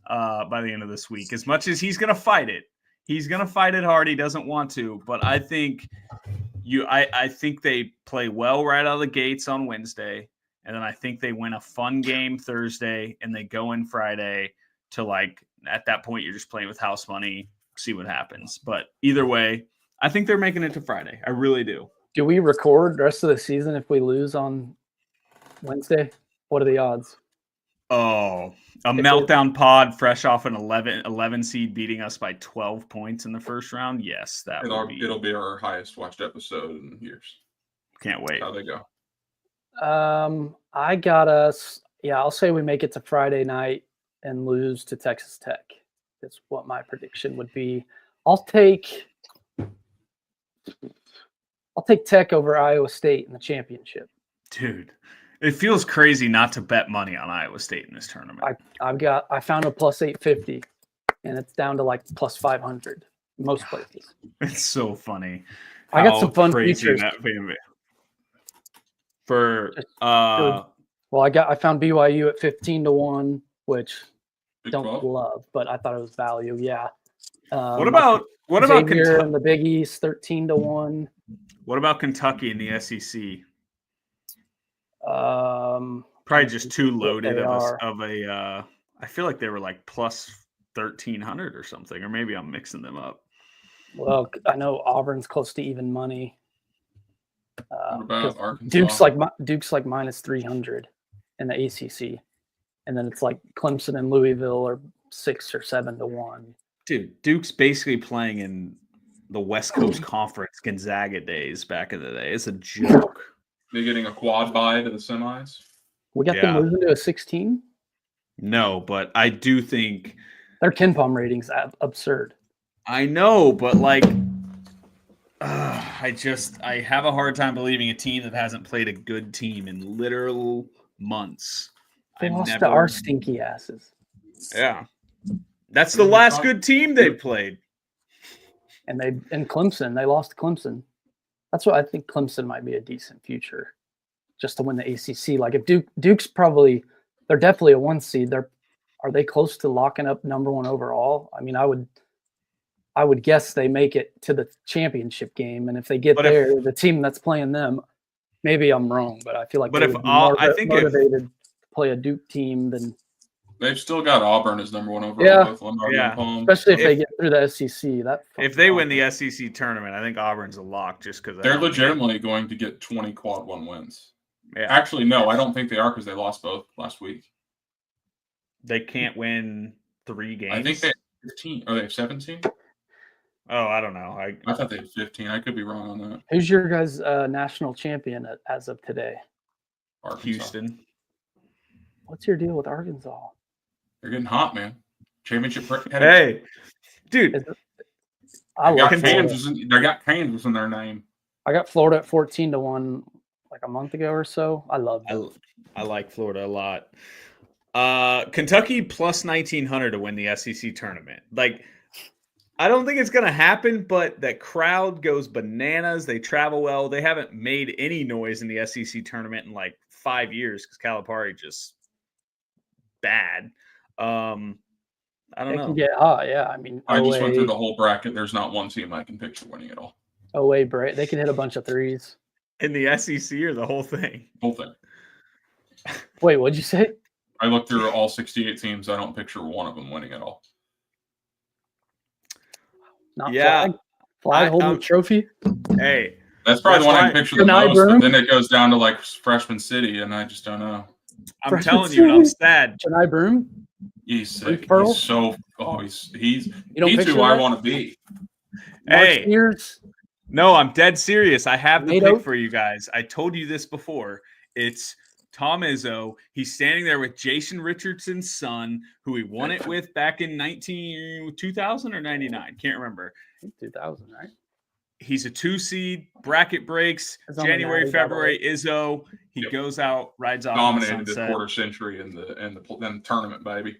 by the end of this week. As much as he's going to fight it, he's going to fight it hard. He doesn't want to, but I think I think they play well right out of the gates on Wednesday, and then I think they win a fun game Thursday, and they go in Friday to like at that point you're just playing with house money. See what happens. But either way, I think they're making it to Friday. I really do. Do we record the rest of the season if we lose on Wednesday? What are the odds? Oh, meltdown pod fresh off an 11 seed beating us by 12 points in the first round. Yes, it'll be our highest watched episode in years. Can't wait. How they go. I got us. Yeah, I'll say we make it to Friday night and lose to Texas Tech. That's what my prediction would be. I'll take Tech over Iowa State in the championship. Dude, it feels crazy not to bet money on Iowa State in this tournament. I found a plus 850, and it's down to like plus 500 most places. It's so funny. I got some fun features. I found BYU at 15-1, which don't love, but I thought it was value. Yeah. What about Xavier in the Big East 13-1? What about Kentucky in the SEC? Probably just too loaded of a. I feel like they were like plus 1,300 or something, or maybe I'm mixing them up. Well, I know Auburn's close to even money. What about Arkansas? Duke's like minus 300 in the ACC, and then it's like Clemson and Louisville are 6 or 7-1. Dude, Duke's basically playing in the West Coast Conference Gonzaga days back in the day. It's a joke. They're getting a quad bye to the semis. We got them losing to a 16. No, but I do think their KenPom ratings absurd. I know, but like, I have a hard time believing a team that hasn't played a good team in literal months. They lost to our stinky asses. Yeah, that's the last good team they've played. And Clemson, they lost to Clemson. That's what I think. Clemson might be a decent future, just to win the ACC. Like if Duke's they're definitely a 1 seed. Are they close to locking up number 1 overall? I mean, I would guess they make it to the championship game, and if they get there, the team that's playing them, maybe I'm wrong, but I feel like motivated to play a Duke team than. They've still got Auburn as number 1 overall. Especially if they get through the SEC. If they win the SEC tournament, I think Auburn's a lock just because they're legitimately going to get 20 quad 1 wins. Yeah. Actually, no, I don't think they are because they lost both last week. They can't win 3 games. I think they have 15. Are they have 17? Oh, I don't know. I thought they had 15. I could be wrong on that. Who's your guys' national champion as of today? Arkansas. Houston. What's your deal with Arkansas? They're getting hot, man. Championship. Hey, dude. I they love got Florida. Kansas. They got Kansas in their name. I got Florida at 14-1 like a month ago or so. I love them. I like Florida a lot. Kentucky plus 1,900 to win the SEC tournament. Like, I don't think it's going to happen, but that crowd goes bananas. They travel well. They haven't made any noise in the SEC tournament in like 5 years because Calipari just bad. I don't know. Can get hot, yeah. I mean, I just went through the whole bracket. There's not one team I can picture winning it all. They can hit a bunch of threes. In the SEC or the whole thing? Whole thing. Wait, what'd you say? I looked through all 68 teams. I don't picture one of them winning it all. Not Flag holding the trophy. Hey, that's probably the one I can picture the most. But then it goes down to like Freshman City, and I just don't know. I'm telling you, I'm sad. Janai Broom. He's sick. He's so. Oh, he's who I want to be. Hey, Spears. No, I'm dead serious. I have the pick for you guys. I told you this before. It's Tom Izzo. He's standing there with Jason Richardson's son, who he won it with back in 2000 or 99. Can't remember. 2000, right? He's a 2 seed. Bracket breaks. January, February. Izzo. He goes out, rides off. Dominated the quarter century in the tournament, baby.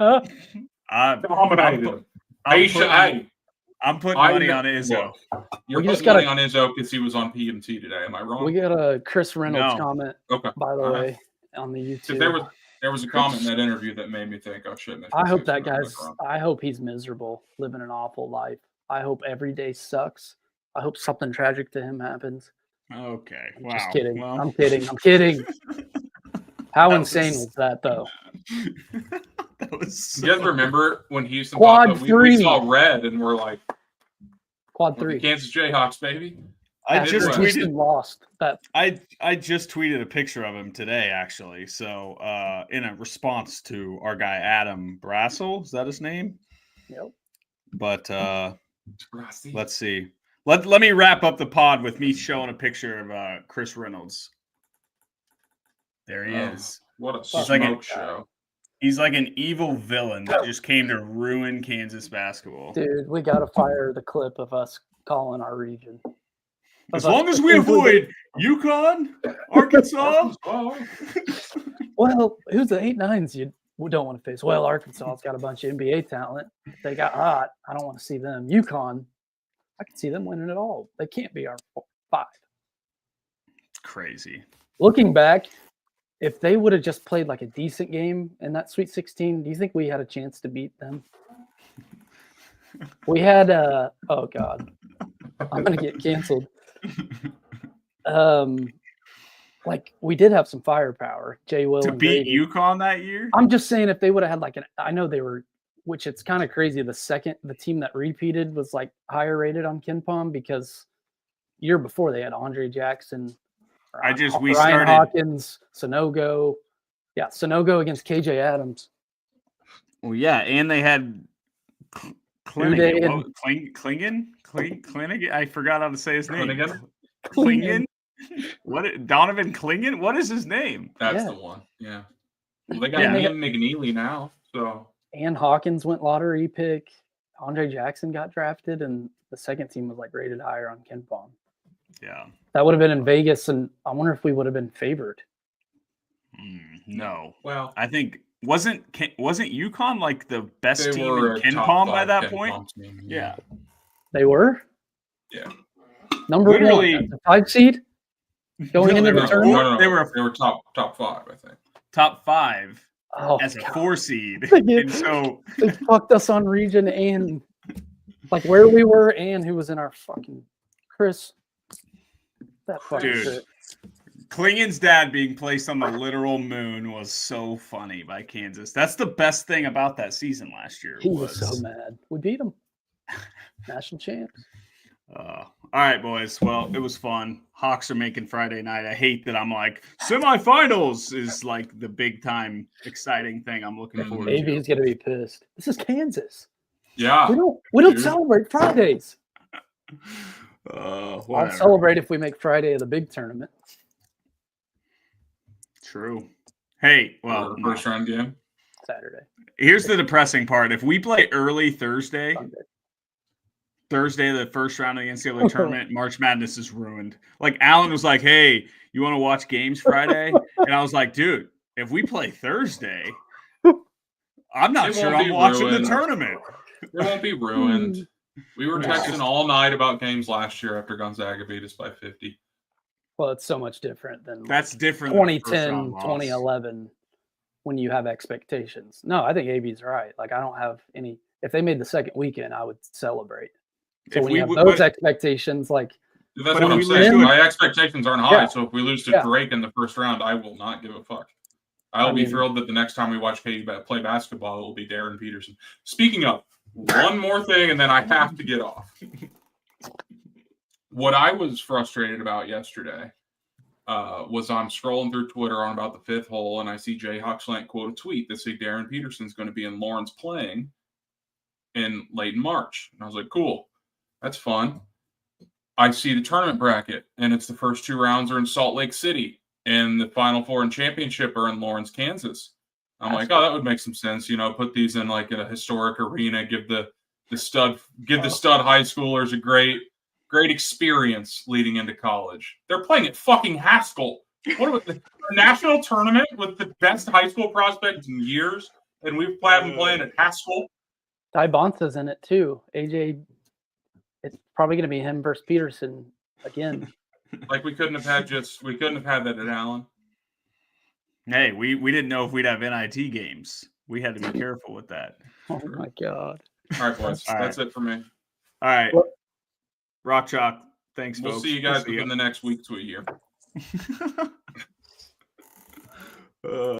Dominated him. I'm putting money on Izzo. You're putting money on Izzo because he was on PMT today. Am I wrong? We got a Chris Reynolds comment, by the way, on the YouTube. There was a comment in that interview that made me think, oh, shit. I hope that I hope he's miserable, living an awful life. I hope every day sucks. I hope something tragic to him happens. Okay. I'm wow. Just kidding. Well. I'm kidding. How insane was that, though? That was you guys remember when Houston Quad 3. We saw red and we're like, Quad 3. Kansas Jayhawks, baby. I just tweeted. Lost that. I just tweeted a picture of him today, actually. So, in a response to our guy Adam Brassel, is that his name? Yep. But let's see. Let me wrap up the pod with me showing a picture of Chris Reynolds. There he is. What a smoke show. He's like an evil villain that just came to ruin Kansas basketball. Dude, we got to fire the clip of us calling our region. As long as we avoid UConn, Arkansas. Well, who's the 8-9s you don't want to face? Well, Arkansas's got a bunch of NBA talent. They got hot. I don't want to see them. UConn, I can see them winning it all. They can't be our 5. Crazy. Looking back, if they would have just played like a decent game in that Sweet 16, do you think we had a chance to beat them? We had oh God, I'm gonna get canceled. Like we did have some firepower. Jay Will to beat UConn that year. I'm just saying if they would have had like I know they were, which it's kind of crazy. The team that repeated was like higher rated on KenPom because year before they had Andre Jackson. Ryan Hawkins, Sonogo. Yeah, Sonogo against KJ Adams. Well, yeah, and they had Klingen. I forgot how to say his name. Klingen. What? Donovan Klingen? What is his name? That's the one. Yeah. Well, they got Ian McNeely now. So. And Hawkins went lottery pick. Andre Jackson got drafted, and the second team was like rated higher on KenPom. Yeah. That would have been in Vegas, and I wonder if we would have been favored. No. Well, I think wasn't UConn like the best team in KenPom by that point? Yeah. They were? Yeah. Number 1, the 5 seed going into the tournament? They were top 5, I think. Top 5 as a 4 seed. And so they fucked us on region and like where we were and who was in our fucking Chris. That fucking shit. Klingen's dad being placed on the literal moon was so funny by Kansas. That's the best thing about that season last year. He was so mad. We beat him. National champs. All right, boys. Well, it was fun. Hawks are making Friday night. I hate that I'm like, semifinals is like the big time exciting thing I'm looking forward to. AB's gonna be pissed. This is Kansas. Yeah. We don't dude. celebrate Fridays. Whatever. I'll celebrate if we make Friday of the big tournament. True. Hey, well, First round game. Saturday. Here's the depressing part. If we play early Thursday, Sunday. the first round of the NCAA tournament, March Madness is ruined. Like, Alan was like, hey, you want to watch games Friday? And I was like, dude, if we play Thursday, I'm not sure I'm watching the tournament. It won't be ruined. We were texting all night about games last year after Gonzaga beat us by 50. Well, it's so much different than That's different. 2010, 2011 when you have expectations. No, I think AB's right. Like, I don't have any. If they made the second weekend, I would celebrate. So when you have those expectations, like. That's what I'm saying. My expectations aren't high. Yeah. So if we lose to Drake in the first round, I will not give a fuck. I will be thrilled that the next time we watch KU play basketball, it will be Darren Peterson. Speaking of, one more thing, and then I have to get off. What I was frustrated about yesterday was I'm scrolling through Twitter on about the fifth hole, and I see Jay Huxland quote a tweet that said Darren Peterson's going to be in Lawrence playing in late March. And I was like, cool. That's fun. I see the tournament bracket, and it's the first two rounds are in Salt Lake City, and the Final Four and championship are in Lawrence, Kansas. I'm like, oh, that would make some sense. You know, put these in like a historic arena, give the stud high schoolers a great experience leading into college. They're playing at fucking Haskell. What about the national tournament with the best high school prospects in years, and we've had them playing at Haskell. Ty Bonsa's in it too. AJ, it's probably going to be him versus Peterson again. Like we couldn't have had that at Allen. Hey, we didn't know if we'd have NIT games. We had to be careful with that. Oh my God. All right, boys. That's it for me. All right. Rock Chalk. Thanks, folks. We'll see you guys within the next week to a year.